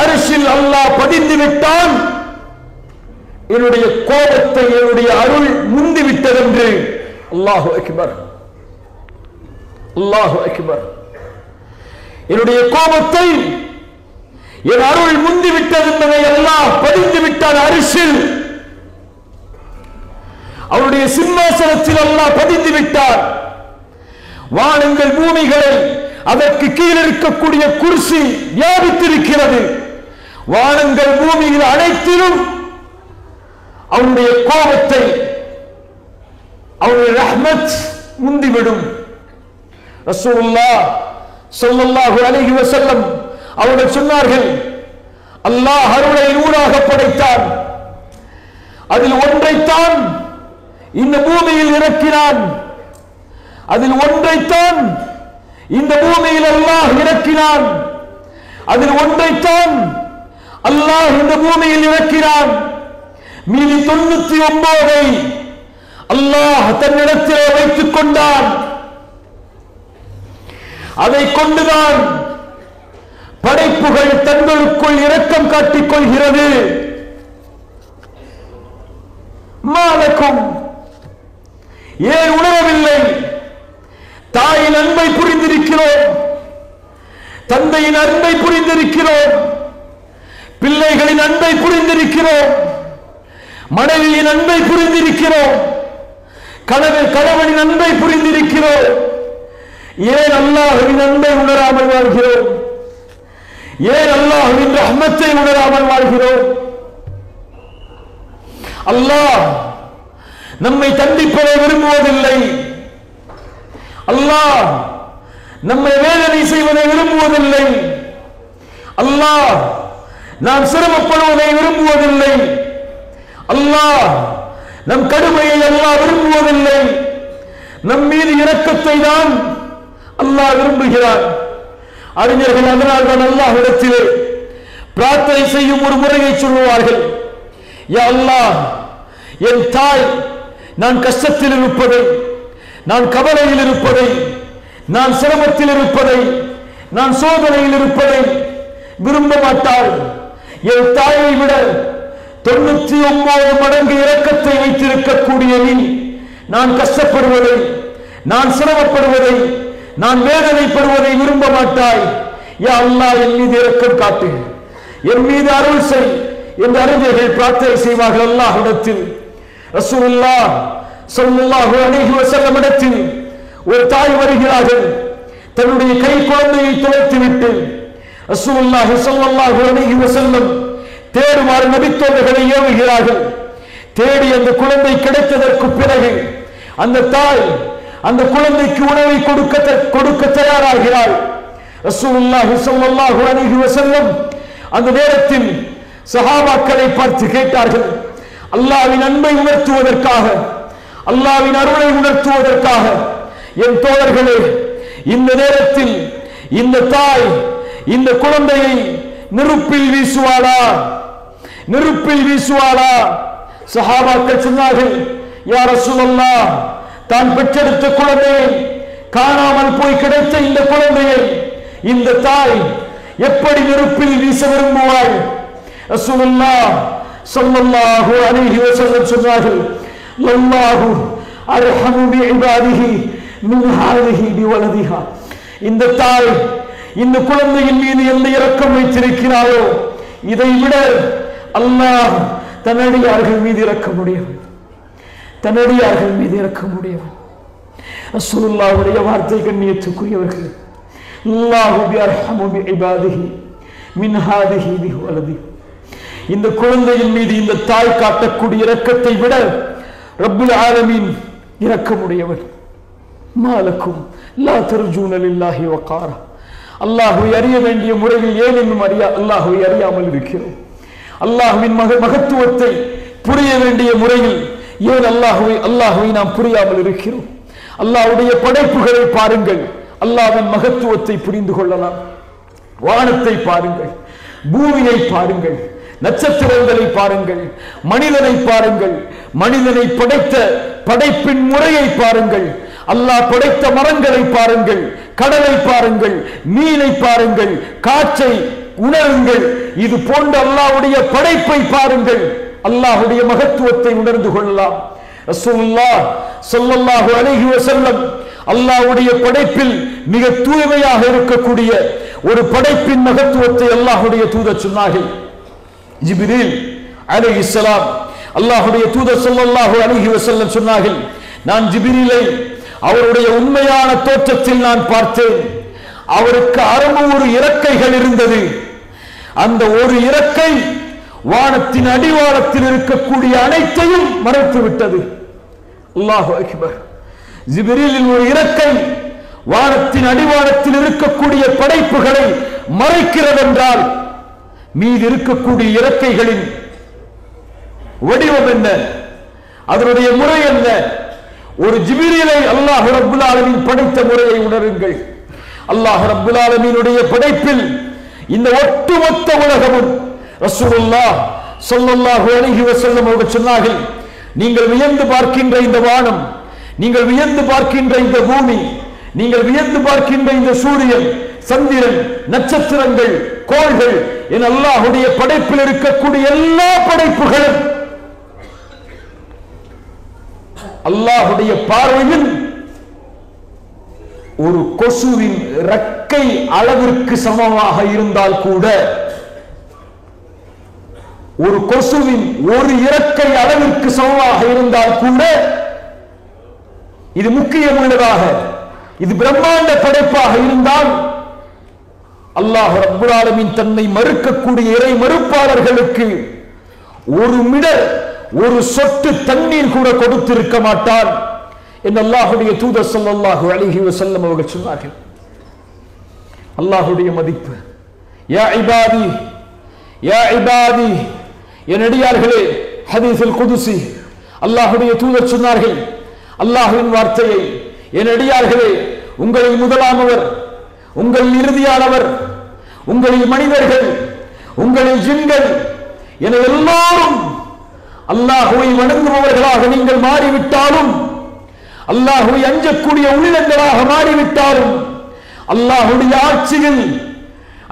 அரிசில் அல்லாஹ் பதிந்து விட்டான் என்னுடைய கோபத்தை என்னுடைய அருள் முந்திவிட்டது என்று. அல்லாஹு அக்பர், அல்லாஹு அக்பர். என்னுடைய கோபத்தை என் அருள் முந்திவிட்டது என்பதை அல்லாஹ் பதிந்து விட்டார். அரிசில் அவருடைய சிம்மாசனத்தில் அல்லாஹ் பதிந்து விட்டார். வானங்கள் பூமிகளை அதற்கு கீழே இருக்கக்கூடிய குர்சி வியாபித்திருக்கிறது. வானங்கள் பூமியில் அனைத்திலும் அவருடைய கோபத்தை, அவருடைய ரஹ்மத் முந்திவிடும். ரசூலுல்லாஹ் ஸல்லல்லாஹு அலைஹி வஸல்லம் அவர்கள் சொன்னார்கள், அல்லாஹ் அருளை நூறாக படைத்தான், அதில் ஒன்றைத்தான் இந்த பூமியில் இறக்கினான். அதில் ஒன்றைத்தான் இந்த பூமியில் அல்லாஹ் இறக்கினான். அதில் ஒன்றைத்தான் அல்லாஹ் இந்த பூமியில் இறக்கினான். மீதி 99 அல்லாஹ் தன்னிடத்திலே வைத்துக் கொண்டான். அதை கொண்டுதான் படைப்புகள் தங்களுக்குள் இரக்கம் காட்டிக் கொள்கிறது. மாலக்கும், ஏன் உணரவில்லை? தாயின் அன்பை புரிந்திருக்கிறோம், தந்தையின் அன்பை புரிந்திருக்கிறோம், பிள்ளைகளின் அன்பை புரிந்திருக்கிறோம், மனைவியின் அன்பை புரிந்திருக்கிறோம், கணவனின் அன்பை புரிந்திருக்கிறோம். ஏன் அல்லாஹ்வின் அன்பை உணராமல் வாழ்கிறோம்? ஏன் அல்லாஹ்வின் ரஹ்மத்தை உணராமல் வாழ்கிறோம்? அல்லாஹ் நம்மை தண்டிப்பதை விரும்புவதில்லை. அல்லாஹ் நம்மை வேதனை செய்வதை விரும்புவதில்லை. அல்லாஹ் நாம் சிரமப்படுவதை விரும்புவதில்லை. அல்லாஹ் நம் கடுமையை அல்லாஹ் விரும்புவதில்லை. நம் மீது இரக்கத்தை தான் அல்லாஹ் விரும்புகிறார். அறிஞர்கள் அதனால் தான் அல்லாஹ்விடத்திலே பிரார்த்தனை செய்யும் ஒரு முறையை சொல்லுவார்கள். யா அல்லாஹ், என் தாய் நான் கஷ்டத்தில் இருப்பதை, நான் கவலையில் இருப்பதை, நான் சிரமத்தில் இருப்பதை, நான் சோதனையில் இருப்பதை விரும்ப மாட்டாள். என் தாயை விட 99 மடங்கு இரக்கத்தை வைத்திருக்கக்கூடிய நீ நான் கஷ்டப்படுவதை, நான் சிரமப்படுவதை, நான் வேதனைப்படுவதை விரும்ப மாட்டாய். யா அல்லாஹ், என் மீது இரக்கம் காட்டு, என் மீது அருள் செய் என்று அறிஞர்கள் பிரார்த்தனை செய்வார்கள் அல்லாஹ்விடத்தில். ரசூலுல்லாஹ் ஸல்லல்லாஹு அலைஹி வஸல்லம் இடத்தில் ஒரு தாய் வருகிறார்கள். தன்னுடைய கை குழந்தையை தொலைத்துவிட்டு ரசூலுல்லாஹ் ஸல்லல்லாஹு அலைஹி வஸல்லம் தேடுமாறு நபித்தோழர்களை ஏவுகிறார்கள். தேடி அந்த குழந்தை கிடைத்ததற்கு பிறகு அந்த தாய் அந்த குழந்தைக்கு உணவை கொடுக்க தயாராகிறாள். ரசூலுல்லாஹ் ஸல்லல்லாஹு அலைஹி வஸல்லம் அந்த நேரத்தில் சஹாபாக்களை பார்த்து கேட்டார்கள், அல்லாஹ்வின் அன்பை உணர்த்துவதற்காக, அல்லாஹ்வின் அருளை உணர்த்துவதற்காக, என் தோழர்களே, இந்த நேரத்தில் இந்த தாய் இந்த குழந்தையை நெருப்பில் வீசுவாளா? நெருப்பில் வீசுவாளா? சஹாபாக்கள் சொன்னார்கள், யா ரசூலல்லாஹ், தான் பெற்றெடுத்த குழந்தையை, காணாமல் போய் கிடைத்த இந்த குழந்தையை இந்த தாய் எப்படி நெருப்பில் வீச விரும்புவாள்? ரசூலுல்லாஹ் ஸல்லல்லாஹு அலைஹி வஸல்லம் சொன்னார்கள், அல்லாஹு அர்ஹமு பிஇபாதிஹி மின் ஹாதிஹி பிவலதிஹா. இந்த தாய் இந்த குழந்தையின் மீது எந்த இரக்கம் வைத்திருக்கிறாரோ இதை விட அல்லாஹ் தன்னடியார்கள் மீது இரக்க முடியவன், தன்னடியார்கள் மீது இரக்க முடியவன். ரசூலுல்லாஹ்வுடைய வார்த்தை கண்ணியத்துக்குரியவர்கள், அல்லாஹு பிஅர்ஹமு பிஇபாதிஹி மின் ஹாதிஹி பிவலதிஹி. இந்த குழந்தையின் மீது இந்த தாய் காட்டக்கூடிய இரக்கத்தை விட ரப்புல் ஆலமீன் இரக்கமுடையவன். மாலக்கும் லா தர்ஜூன லில்லாஹி வகாரா. அல்லாஹ்வை அறிய வேண்டிய முறையில் ஏன் இன்னும் அல்லாஹ்வை அறியாமல் இருக்கிறோம்? அல்லாஹ்வின் மகத்துவத்தை புரிய வேண்டிய முறையில் ஏன் அல்லாஹ்வை நாம் புரியாமல் இருக்கிறோம்? அல்லாஹ்வுடைய படைப்புகளை பாருங்கள், அல்லாஹ்வின் மகத்துவத்தை புரிந்து கொள்ளலாம். வானத்தை பாருங்கள், பூமியை பாருங்கள், நட்சத்திரங்களை பாருங்கள், மனிதனை பாருங்கள், மனிதனை படைத்த படைப்பின் முறையை பாருங்கள், அல்லாஹ் படைத்த மரங்களை பாருங்கள், கடலை பாருங்கள், மீனை பாருங்கள், காற்றை உணருங்கள். இது போன்ற அல்லாஹ்வுடைய படைப்பை பாருங்கள். அல்லாஹ்வுடைய மகத்துவத்தை உணர்ந்து கொள்ளலாம். ரசூலுல்லாஹ் ஸல்லல்லாஹு அலைஹி வஸல்லம் அல்லாஹ்வுடைய படைப்பில் மிக தூய்மையாக இருக்கக்கூடிய ஒரு படைப்பின் மகத்துவத்தை அல்லாஹ்வுடைய தூதர் சொன்னார்கள். ஜிப்ரீல் அலைஹிஸ்ஸலாம் அல்லாஹ்வுடைய தூதர் ஸல்லல்லாஹு அலைஹி வஸல்லம் சொன்னார்கள், நான் ஜிப்ரீலை அவருடைய உண்மையான தோற்றத்தில் நான் பார்த்தேன். அவருக்கு 600 இறக்கைகள் இருந்தது. அந்த ஒரு இறக்கை வானத்தின் அடிவாரத்தில் இருக்கக்கூடிய அனைத்தையும் மறைத்து விட்டது. அல்லாஹு அக்பர். ஜிப்ரீலின் ஒரு இறக்கை வானத்தின் அடிவாரத்தில் இருக்கக்கூடிய படைப்புகளை மறைக்கிறது என்றால் மீது இருக்கக்கூடிய இறக்கைகளின் வடிவம் என்ன, அதனுடைய முறை என்ன? ஒரு ஜிப்ரீலை அல்லாஹ் ரப்புல் ஆலமீன் படைத்த முறையை உணருங்கள். அல்லாஹ் ரப்புல் ஆலமீனுடைய படைப்பில் இந்த ஒட்டுமொத்த உலகமும் ரசூலுல்லாஹ் ஸல்லல்லாஹு அலைஹி வஸல்லம் அவர்கள் சொன்னார்கள், நீங்கள் வியந்து பார்க்கின்ற இந்த வானம், நீங்கள் வியந்து பார்க்கின்ற இந்த பூமி, நீங்கள் வியந்து பார்க்கின்ற இந்த சூரியன், சந்திரன், நட்சத்திரங்கள், கோள்கள் என அல்லாஹ்வுடைய படைப்பில் இருக்கக்கூடிய எல்லா படைப்புகளும் அல்லாஹ்வுடைய பார்வையில் ஒரு கொசுவின் ரெக்கை அளவிற்கு சமமாக இருந்தால் கூட, ஒரு கொசுவின் ஒரு இறக்கை அளவிற்கு சமமாக இருந்தால் கூட, இது முக்கியமுள்ளதாக, இது பிரம்மாண்ட படைப்பாக இருந்தால் அல்லாஹ் ரப்புல் ஆலமீன் தன்னை மறுக்கக்கூடிய இறை மறுப்பாளர்களுக்கு ஒரு மிடர், ஒரு சொட்டு தண்ணீர் கூட கொடுத்திருக்க மாட்டான் என்று அல்லாஹ்வுடைய தூதர் ஸல்லல்லாஹு அலைஹி வஸல்லம் அவர்கள் சொன்னார்கள். அல்லாஹ்வுடைய மதிப்பு. யா இபாதி, யா இபாதி, என் அடியார்களே, ஹதீஸுல் குதுஸி அல்லாஹ்வுடைய தூதர் சொன்னார்கள், அல்லாஹ்வின் வார்த்தையை, என் அடியார்களே, உங்களில் முதலாமவர், உங்களில் இறுதியானவர், உங்களில் மனிதர்கள், உங்களில் ஜின்கள் என எல்லோரும் அல்லாஹ்வை வணங்குபவர்களாக நீங்கள் மாறிவிட்டாலும், அல்லாஹ்வை அஞ்சக்கூடிய உள்ளங்களாக மாறிவிட்டாலும், அல்லாஹ்வுடைய ஆட்சியில்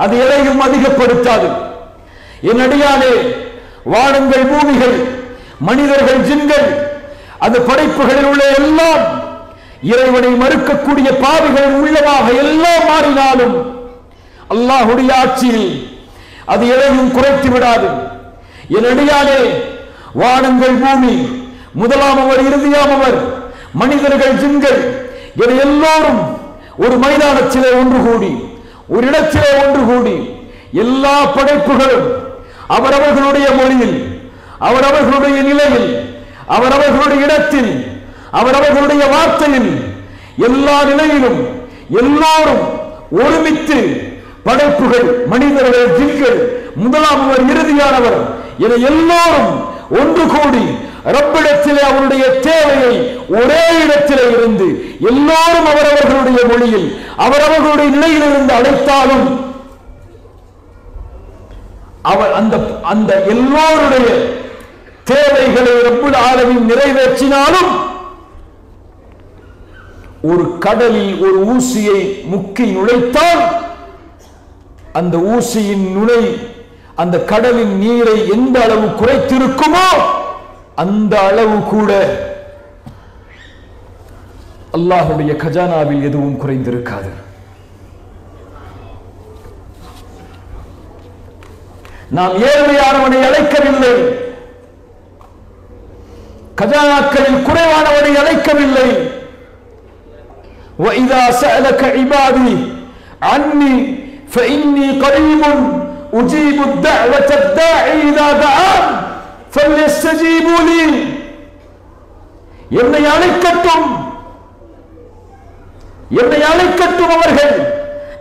அது எதையும் அதிகப்படுத்தாது. என் அடியானே, வானங்கள், பூமிகள், மனிதர்கள், ஜின்கள், அந்த படைப்புகளில் உள்ள எல்லாம் இறைவனை மறுக்கக்கூடிய பாவிகளின் உள்ளமாக எல்லாம் மாறினாலும் அல்லாஹ்வுடைய ஆட்சியில் அது எதையும் குறைத்து விடாது. என் அடியானே, வானங்கள், பூமி, முதலாமவர், இறுதியாமவர், மனிதர்கள், ஜின்கள் என எல்லோரும் ஒரு மைதானத்திலே ஒன்று கூடி, ஒரு இடத்திலே ஒன்று கூடி, எல்லா படைப்புகளும் அவரவர்களுடைய மொழியில், அவரவர்களுடைய நிலையில், அவரவர்களுடைய இடத்தில், அவரவர்களுடைய வார்த்தையில், எல்லா நிலையிலும் எல்லோரும் ஒருமித்து படைப்புகள், மனிதர்கள், ஜின்கள், முதலாமவர், இறுதியானவர் என எல்லோரும் ஒன்று கூடி ரப்பிடத்திலே அவருடைய தேவையை ஒரே இடத்திலே இருந்து எல்லோரும் அவரவர்களுடைய மொழியில், அவரவர்களுடைய நிலையில் இருந்து அழைத்தாலும், அவர் அந்த எல்லோருடைய தேவைகளை ரப்புல் ஆலமீன் நிறைவேற்றினாலும், ஒரு கடலில் ஒரு ஊசியை முக்கி நுழைத்தால் அந்த ஊசியின் நுழை அந்த கடலின் நீரை எந்த அளவு குறைத்திருக்குமோ அந்த அளவு கூட அல்லாஹ்வுடைய கஜானாவில் எதுவும் குறைந்திருக்காது. நாம் ஏழ்மையானவனை அழைக்கவில்லை, கஜானாக்களில் குறைவானவனை அழைக்கவில்லை. وَإِذَا سَأَلَكَ عِبَادِي عَنِّي فَإِنِّي قَرِيبٌ أُجِيبُ الدَّعْوَةَ الدَّاعِ إِذَا دَعَانِ فَلْيَسْتَجِيبُوا لِي. என்னை அழைக்கட்டும், என்னை அழைக்கட்டும் அவர்கள்.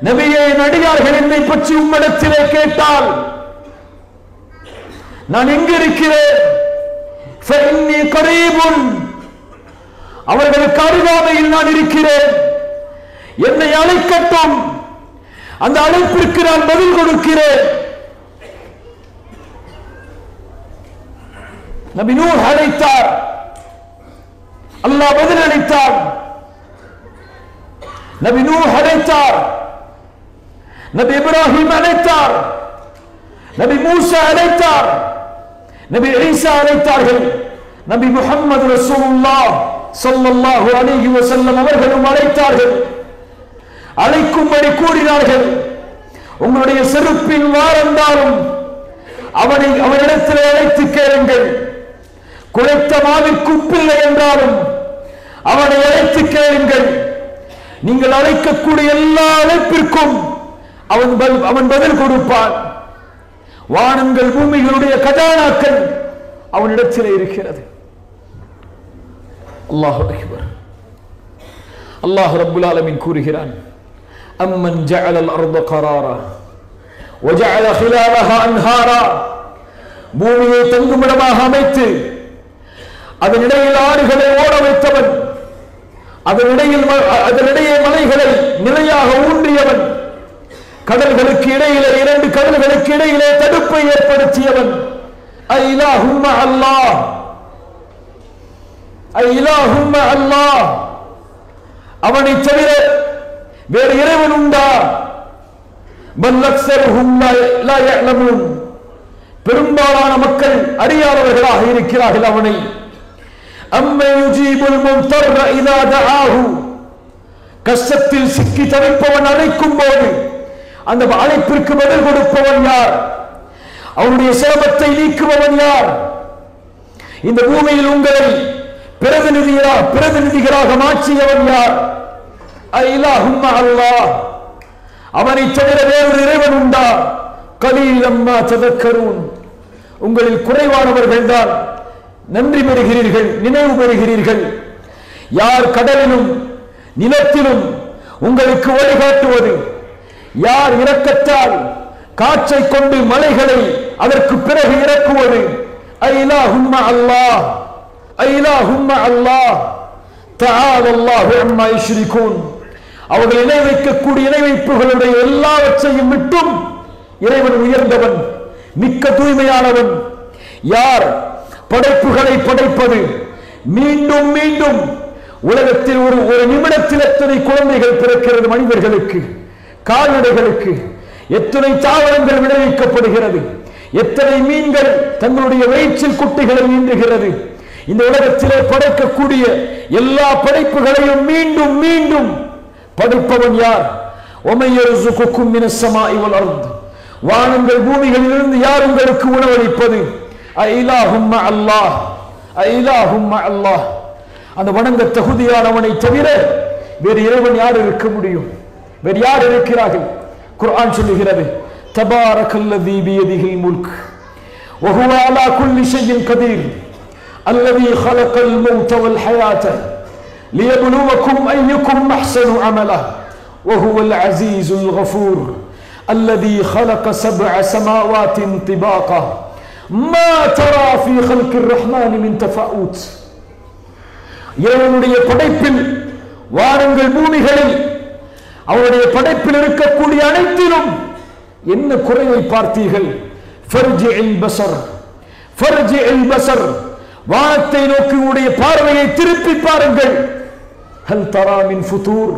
நபியே, நடிகார்கள் என்னை பற்றி உம்மிடத்திலே கேட்டால் நான் எங்கு இருக்கிறேன்? فَإِنِّي قَرِيبٌ, அவர்களுக்கு அருகாமையில் நான் இருக்கிறேன். என்னை அழைக்கட்டும், அந்த அழைப்பிற்கு நான் பதில் கொடுக்கிறேன். நபி நூஹ் அழைத்தார், அல்லாஹ் பதில் அளித்தார். நபி நூஹ் அழைத்தார், நபி இப்ராஹிம் அழைத்தார், நபி மூசா அழைத்தார், நபி ஈசா அழைத்தார்கள், நபி முஹம்மது ரசூலுல்லாஹ் ஸல்லல்லாஹு அலைஹி வஸல்லம் அவர்களும் அழைத்தார்கள். அழைக்கும்படி கூறினார்கள், உங்களுடைய செருப்பின் வாரந்தாலும் அவனிடத்தில் அழைத்து கேளுங்கள். குழைத்த மாவிற்கு உப்பில்லை என்றாலும் அவனை அழைத்து கேளுங்கள். நீங்கள் அழைக்கக்கூடிய எல்லா அழைப்பிற்கும் அவன் பதில் கொடுப்பான். வானங்கள் பூமிகளுடைய கஜானாக்கள் அவனிடத்தில் இருக்கிறது. அல்லாஹு அக்பர். அல்லாஹ் ரப்புல் ஆலமீன் கூறுகிறான், அம்மன் ஜஅலல் அர்த கராரா வஜஅல ஹிலாலஹா அன்ஹாரா. பூமியை தங்குமிடமாக அமைத்து அதனிடையில் ஆறுகளை ஓட வைத்தவன், அதனிடையே மலைகளை நிலையாக ஊன்றியவன், கடல்களுக்கு இடையிலே 2 கடல்களுக்கு இடையிலே தடுப்பை ஏற்படுத்தியவன். ஐலாஹும்ம அல்லாஹ், ஐலாஹும்ம அல்லாஹ். அவனை தவிர வேறு இறைவன் உண்டா? பல் அக்ஸருஹும் லா யஅலமூன். பெரும்பாலான மக்கள் அறியாதவர்களாக இருக்கிறார்கள் அவனை. அம்மை யுஜீபுல் முன்தர்ர இதா தஆஹு. கஷ்டத்தில் சிக்கி தவிப்பவன் அழைக்கும் போது அந்த அழைப்பிற்கு பதில் கொடுப்பவன் யார்? அவனுடைய சிரமத்தை நீக்குபவன் யார்? இந்த பூமியில் உங்களை பிரதிநிதிகளாக மாற்றியவன் யார்? ஐலாஹும்ம அல்லாஹ். அவனை தவிர வேறு இறைவன் உண்டா? கலீலம் மா ததக்கரூன். உங்களில் குறைவானவர்கள் தான் நன்றி பெறுகிறீர்கள், நினைவு பெறுகிறீர்கள். யார் கடலிலும் நிலத்திலும் உங்களுக்கு வழிகாட்டுவது? யார் இரக்கத்தால் காற்றை கொண்டு மலைகளை அதற்கு பிறகு இறக்குவது? ஐலாஹும்ம அல்லாஹ், ஐலாஹும்ம அல்லாஹ். தஆலல்லாஹு அம்மா யுஷ்ரிகூன். அவர்கள் இணை வைக்கக்கூடிய இணை வைப்புகளுடைய எல்லாவற்றையும் விட்டும் இறைவன் உயர்ந்தவன், மிக்க தூய்மையானவன். யார் படைப்புகளை படைப்பது? மீண்டும் மீண்டும் உலகத்தில் ஒரு நிமிடத்தில் எத்தனை குழந்தைகள் பிறக்கிறது மனிதர்களுக்கு, கால்நடைகளுக்கு, எத்தனை தாவரங்கள் விளைவிக்கப்படுகிறது, எத்தனை மீன்கள் தங்களுடைய வயிற்றில் குட்டிகளை ஈன்றுகிறது. இந்த உலகத்திலே படைக்கக்கூடிய எல்லா படைப்புகளையும் மீண்டும் மீண்டும் படைப்பவன் யார்? وَمَن يَرْزُقُكُم مِّنَ السَّمَاءِ وَالْأَرْضِ. வானங்கள் பூமிகளிலிருந்து யார் உங்களுக்கு உணவளிப்பது? ஐலாஹும்ம அல்லாஹ், ஐலாஹும்ம அல்லாஹ். அந்த வணங்க தகுதியானவனை தவிர வேறு இறைவன் யார் இருக்க முடியும்? வேறு யார் இருக்கிறார்கள்? குர்ஆன் சொல்லுகிறது, தபாரக்கல்லதீ பியதிஹில் முல்க் வஹுவ அலா குல்லி ஷைஇன் கதீர் அல்லதீ خلقல் மௌத வல் ஹயாத லியப்லுவக்கும் அய்யுக்கும் அஹ்ஸனு அமலா வஹுவல் அஸீஸுல் கஃபூர் அல்லதீ خلق سبع سماوات طباقا ما ترى في خلق الرحمن من تفاؤت. இறைவனுடைய படைப்பில், வானங்கள் பூமிகளில், அவருடைய படைப்பில் இருக்கக்கூடிய அனைத்திலும் என்ன குறைவை பார்த்தீர்கள்? ஃபர்ஜிஇல் பஸர், ஃபர்ஜிஇல் பஸர். வானத்தை நோக்கி உடைய பார்வையை திருப்பி பாருங்கள். ஹல் தரா மின் ஃபுதூர்.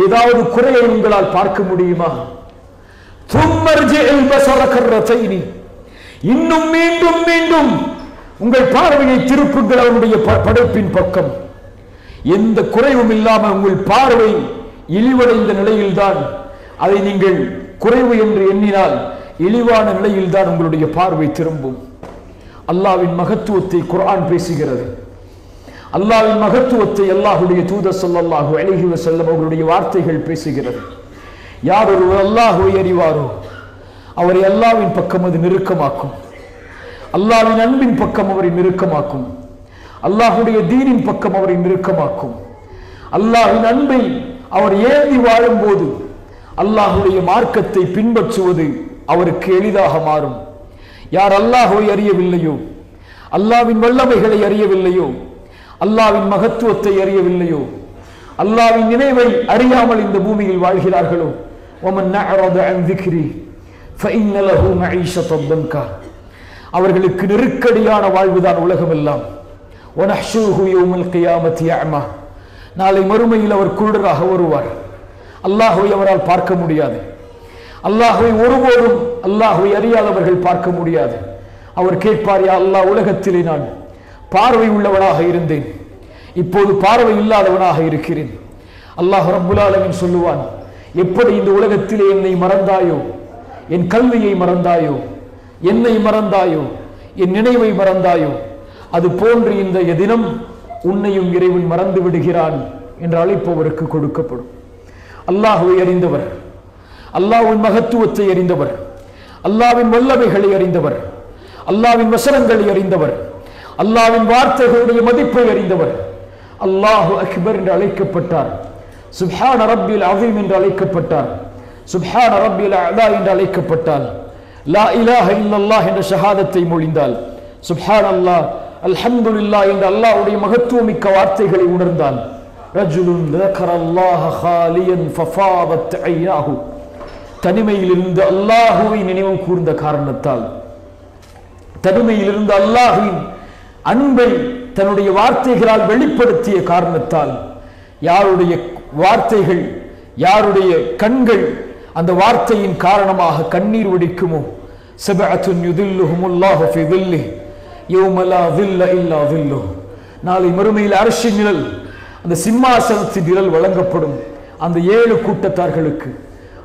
ஏதாவது குறையை உங்களால் பார்க்க முடியுமா? தும்மர்ஜிஇல் பஸர கர்ரத்தைனி. இன்னும் மீண்டும் மீண்டும் உங்கள் பார்வையை திருப்புங்கள் அவனுடைய படைப்பின் பக்கம். எந்த குறைவும் இல்லாமல் உங்கள் பார்வை இழிவடைந்த நிலையில்தான், அதை நீங்கள் குறைவு என்று எண்ணினால் இழிவான நிலையில்தான் உங்களுடைய பார்வை திரும்பும். அல்லாஹ்வின் மகத்துவத்தை குர்ஆன் பேசுகிறது. அல்லாஹ்வின் மகத்துவத்தை அல்லாஹ்வுடைய தூதர் ஸல்லல்லாஹு அலைஹி வஸல்லம் அவர்களுடைய வார்த்தைகள் பேசுகிறது. யார் ஒருவர் அல்லாஹ்வை அறிவாரோ அவரை அல்லாஹ்வின் பக்கம் அது நெருக்கமாக்கும். அல்லாஹ்வின் அன்பின் பக்கம் அவரை நெருக்கமாக்கும். அல்லாஹ்வுடைய தீனின் பக்கம் அவரை நெருக்கமாக்கும். அல்லாஹ்வின் அன்பை அவர் ஏந்தி வாழும்போது அல்லாஹ்வுடைய மார்க்கத்தை பின்பற்றுவது அவருக்கு எளிதாக மாறும். யார் அல்லாஹ்வை அறியவில்லையோ, அல்லாஹ்வின் வல்லமைகளை அறியவில்லையோ, அல்லாஹ்வின் மகத்துவத்தை அறியவில்லையோ, அல்லாஹ்வின் நினைவை அறியாமல் இந்த பூமியில் வாழ்கிறார்களோ, وَمَنْ أَعْرَضَ عَنْ ذِكْرِي فَإِنَّ لَهُ مَعِيشَةً ضَنْكًا. அவர்களுக்கு நெருக்கடியான வாழ்வுதான் உலகமெல்லாம். وَنَحْشُرُهُ يَوْمَ الْقِيَامَةِ أَعْمَى. நாளை மறுமையில் அவர் குருடராக வருவார். அல்லாஹ்வை அவரால் பார்க்க முடியாது. அல்லாஹ்வை ஒருபோதும் அல்லாஹ்வை அறியாதவர்கள் பார்க்க முடியாது. அவர் கேட்பார், யா அல்லாஹ், உலகத்திலே நான் பார்வை உள்ளவனாக இருந்தேன், இப்போது பார்வை இல்லாதவனாக இருக்கிறேன். அல்லாஹ் ரப்புல் ஆலமீன் சொல்லுவான், எப்படி இந்த உலகத்திலே என்னை மறந்தாயோ, என் கல்வியை மறந்தாயோ, என்னை மறந்தாயோ, என் நினைவை மறந்தாயோ, அது போன்று இந்த தினம் உன்னையும் இறைவன் மறந்து விடுகிறான் என்ற அழைப்பவருக்கு கொடுக்கப்படும். அல்லாஹ்வை அறிந்தவர், அல்லாஹ்வின் மகத்துவத்தை அறிந்தவர், அல்லாஹ்வின் வல்லமைகளை அறிந்தவர், அல்லாஹ்வின் வசனங்களை அறிந்தவர், அல்லாஹ்வின் வார்த்தைகளுடைய மதிப்பை அறிந்தவர் அல்லாஹு அக்பர் என்று அழைக்கப்பட்டார், சுப்ஹான ரப்பில் அஸீம் என்று அழைக்கப்பட்டார், சுப்ஹான ரப்பில் அலா என்று அழைக்கப்பட்டால், லா இலாஹ இல்லல்லாஹ் என்ற ஷஹாதத்தை மொழிந்தால், சுப்ஹானல்லாஹ் அல்ஹம்துலில்லாஹ் என்ற அல்லாஹ்வுடைய மகத்துவமிக்க வார்த்தைகளை உணர்ந்தால், ரஜுலுன் ذكرல்லாஹ ஹாலியன் ஃபஃபாதத் ஐனாஹு, தனிமையிலிருந்து அல்லாஹ்வை நினைவு கூர்ந்த காரணத்தால், தனிமையிலிருந்து அல்லாஹ்வின் அன்பை தன்னுடைய வார்த்தைகளால் வெளிப்படுத்திய காரணத்தால், யாருடைய வார்த்தைகள், யாருடைய கண்கள் அந்த வார்த்தையின் காரணமாக கண்ணீர் வடிக்குமோ, சபஅத்துன் யுதில்லுஹுமுல்லாஹு ஃபி தில்லிஹி யௌம லா தில்ல இல்லா தில்லுஹு, நாளை மறுமையில் அர்ஷின் நிழல், அந்த சிம்மாசனத்தின் நிழல் வழங்கப்படும் அந்த 7 கூட்டத்தார்களுக்கு.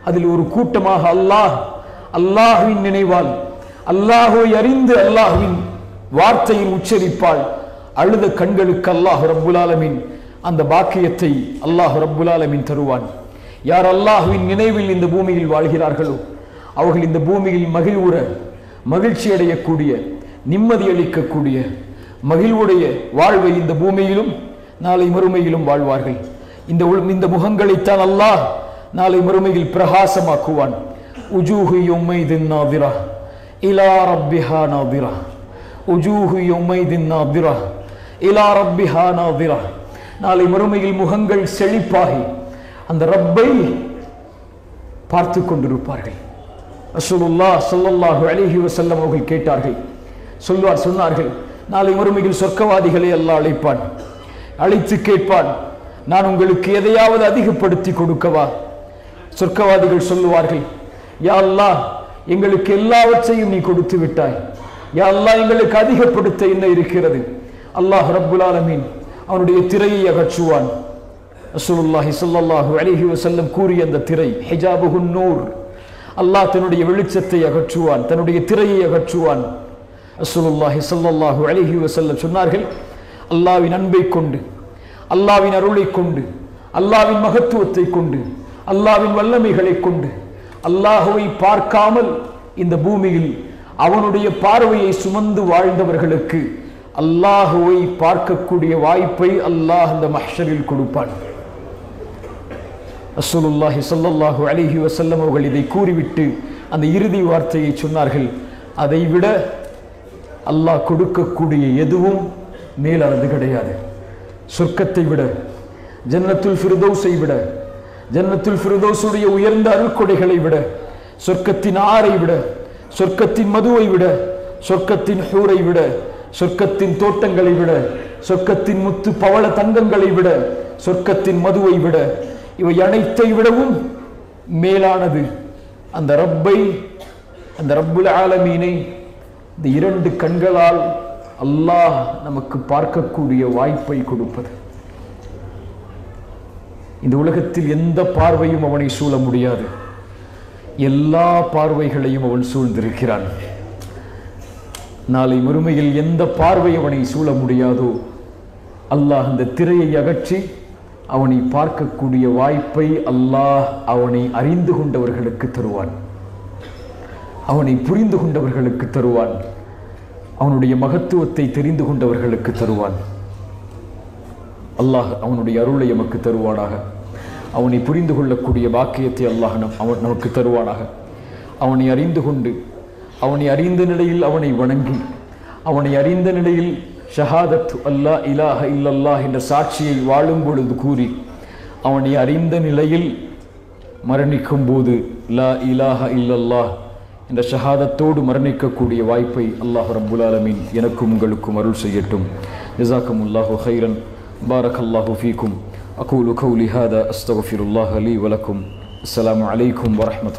அதில் ஒரு கூட்டமாக அல்லாஹ்வின் நினைவால், அல்லாஹ்வை அறிந்து அல்லாஹ்வின் வார்த்தையின் உச்சரிப்பால் அழுத கண்களுக்கு அல்லாஹ் ரப்புல் ஆலமீன் அந்த பாக்கியத்தை அல்லாஹ் ரப்புல் ஆலமீன் தருவான். யார் அல்லாஹ்வின் நினைவில் இந்த பூமியில் வாழ்கிறார்களோ அவர்கள் இந்த பூமியில் மகிழ்வுற, மகிழ்ச்சி அடையக்கூடிய, நிம்மதி அளிக்கக்கூடிய, மகிழ்வுடைய வாழ்வை இந்த பூமியிலும் நாளை மறுமையிலும் வாழ்வார்கள். இந்த முகங்களைத்தான் அல்லாஹ் நாளை மறுமையில் பிரகாசமாக்குவான். உஜூஹு யௌமைதின் நாதிரா இலா ரப்பிஹா நாதிரா, உஜூஹு யௌமைதின் நாதிரா இலா ரப்பிஹா நாதிரா. நாளை மறுமையில் முகங்கள் செழிப்பாகி அந்த ரப்பை பார்த்து கொண்டிருப்பார்கள். ரசூலுல்லாஹ் ஸல்லல்லாஹு அலைஹி வஸல்லம் அவர்கள் கேட்டார்கள், சொன்னார்கள், நாளை மறுமையில் சொர்க்கவாதிகளை அல்லாஹ் அழைப்பான், அழைத்து கேட்பான், நான் உங்களுக்கு எதையாவது அதிகப்படுத்தி கொடுக்கவா? சொர்க்கவாதிகள் சொல்லுவார்கள், யா அல்லாஹ், எங்களுக்கு எல்லாவற்றையும் நீ கொடுத்து விட்டாய், யா அல்லாஹ், எங்களுக்கு அதிகப்படுத்த என்ன இருக்கிறது? அல்லாஹ் ரப்புல் ஆலமீன் அவனுடைய திரையை அகற்றுவான். ரசூலுல்லாஹி ஸல்லல்லாஹு அலைஹி வஸல்லம் கூறிய அந்த திரை ஹிஜாபுன் நூர், அல்லாஹ் தன்னுடைய வெளிச்சத்தை அகற்றுவான், தன்னுடைய திரையை அகற்றுவான். ரசூலுல்லாஹி ஸல்லல்லாஹு அலைஹி வஸல்லம் சொன்னார்கள், அல்லாஹ்வின் அன்பை கொண்டு, அல்லாஹ்வின் அருளை கொண்டு, அல்லாஹ்வின் மகத்துவத்தை கொண்டு, அல்லாஹ்வின் வல்லமைகளை கொண்டு அல்லாஹ்வை பார்க்காமல் இந்த பூமியில் அவனுடைய பார்வையை சுமந்து வாழ்ந்தவர்களுக்கு அல்லாஹ்வை பார்க்கக்கூடிய வாய்ப்பை அல்லாஹ் இந்த மஹ்ஷரில் கொடுப்பான். ரசூலுல்லாஹி ஸல்லல்லாஹு அலைஹி வஸல்லம் அவர்கள் இதை கூறிவிட்டு அந்த இறுதி வார்த்தையை சொன்னார்கள், அதைவிட அல்லாஹ் கொடுக்கக்கூடிய எதுவும் மேலானது கிடையாது. சொர்க்கத்தை விட, ஜன்னத்துல் ஃபிர்தௌஸை விட, ஜன்னத்துல் ஃபிர்தௌஸுடைய உயர்ந்த அருள்கொடைகளை விட, சொர்க்கத்தின் ஆறை விட, சொர்க்கத்தின் மதுவை விட, சொர்க்கத்தின் ஹூரை விட, சொர்க்கத்தின் தோட்டங்களை விட, சொர்க்கத்தின் முத்து பவள தங்கங்களை விட, சொர்க்கத்தின் மதுவை விட, இவை அனைத்தை விடவும் மேலானது அந்த ரப்பை, அந்த ரப்புல் ஆலமீனை இந்த 2 கண்களால் அல்லாஹ் நமக்கு பார்க்கக்கூடிய வாய்ப்பை கொடுப்பது. இந்த உலகத்தில் எந்த பார்வையும் அவனை சூழ முடியாது, எல்லா பார்வைகளையும் அவன் சூழ்ந்திருக்கிறான். நாளை மறுமையில் எந்த பார்வை அவனை சூழ முடியாதோ அல்லாஹ் அந்த திரையை அகற்றி அவனை பார்க்கக்கூடிய வாய்ப்பை அல்லாஹ் அவனை அறிந்து கொண்டவர்களுக்கு தருவான், அவனை புரிந்து கொண்டவர்களுக்கு தருவான், அவனுடைய மகத்துவத்தை தெரிந்து கொண்டவர்களுக்கு தருவான். அல்லாஹ் அவனுடைய அருளை நமக்கு தருவானாக. அவனை புரிந்து கொள்ளக்கூடிய பாக்கியத்தை அல்லாஹ் நமக்கு தருவானாக. அவனை அறிந்து கொண்டு, அவனை அறிந்த நிலையில் அவனை வணங்கி, அவனை அறிந்த நிலையில் ஷஹாதத் அல்லா இலாஹ இல்லல்லாஹ் என்ற சாட்சியை வாழும் பொழுது கூறி, அவனை அறிந்த நிலையில் மரணிக்கும் போது லா இலாஹ இல்லல்லாஹ் என்ற ஷஹாதத்தோடு மரணிக்கக்கூடிய வாய்ப்பை அல்லாஹ் ரப்புல் ஆலமீன் எனக்கும் உங்களுக்கும் அருள் செய்யட்டும். ஜஸாக்குமுல்லாஹு கைரன். பாரக்கல்லாஹு ஃபீக்கும். அகூலு கௌலி ஹாதா அஸ்தக்ஃபிருல்லாஹ லீ வலக்கும். அஸ்ஸலாமு அலைக்கும் வரஹ்மத்துல்லாஹி.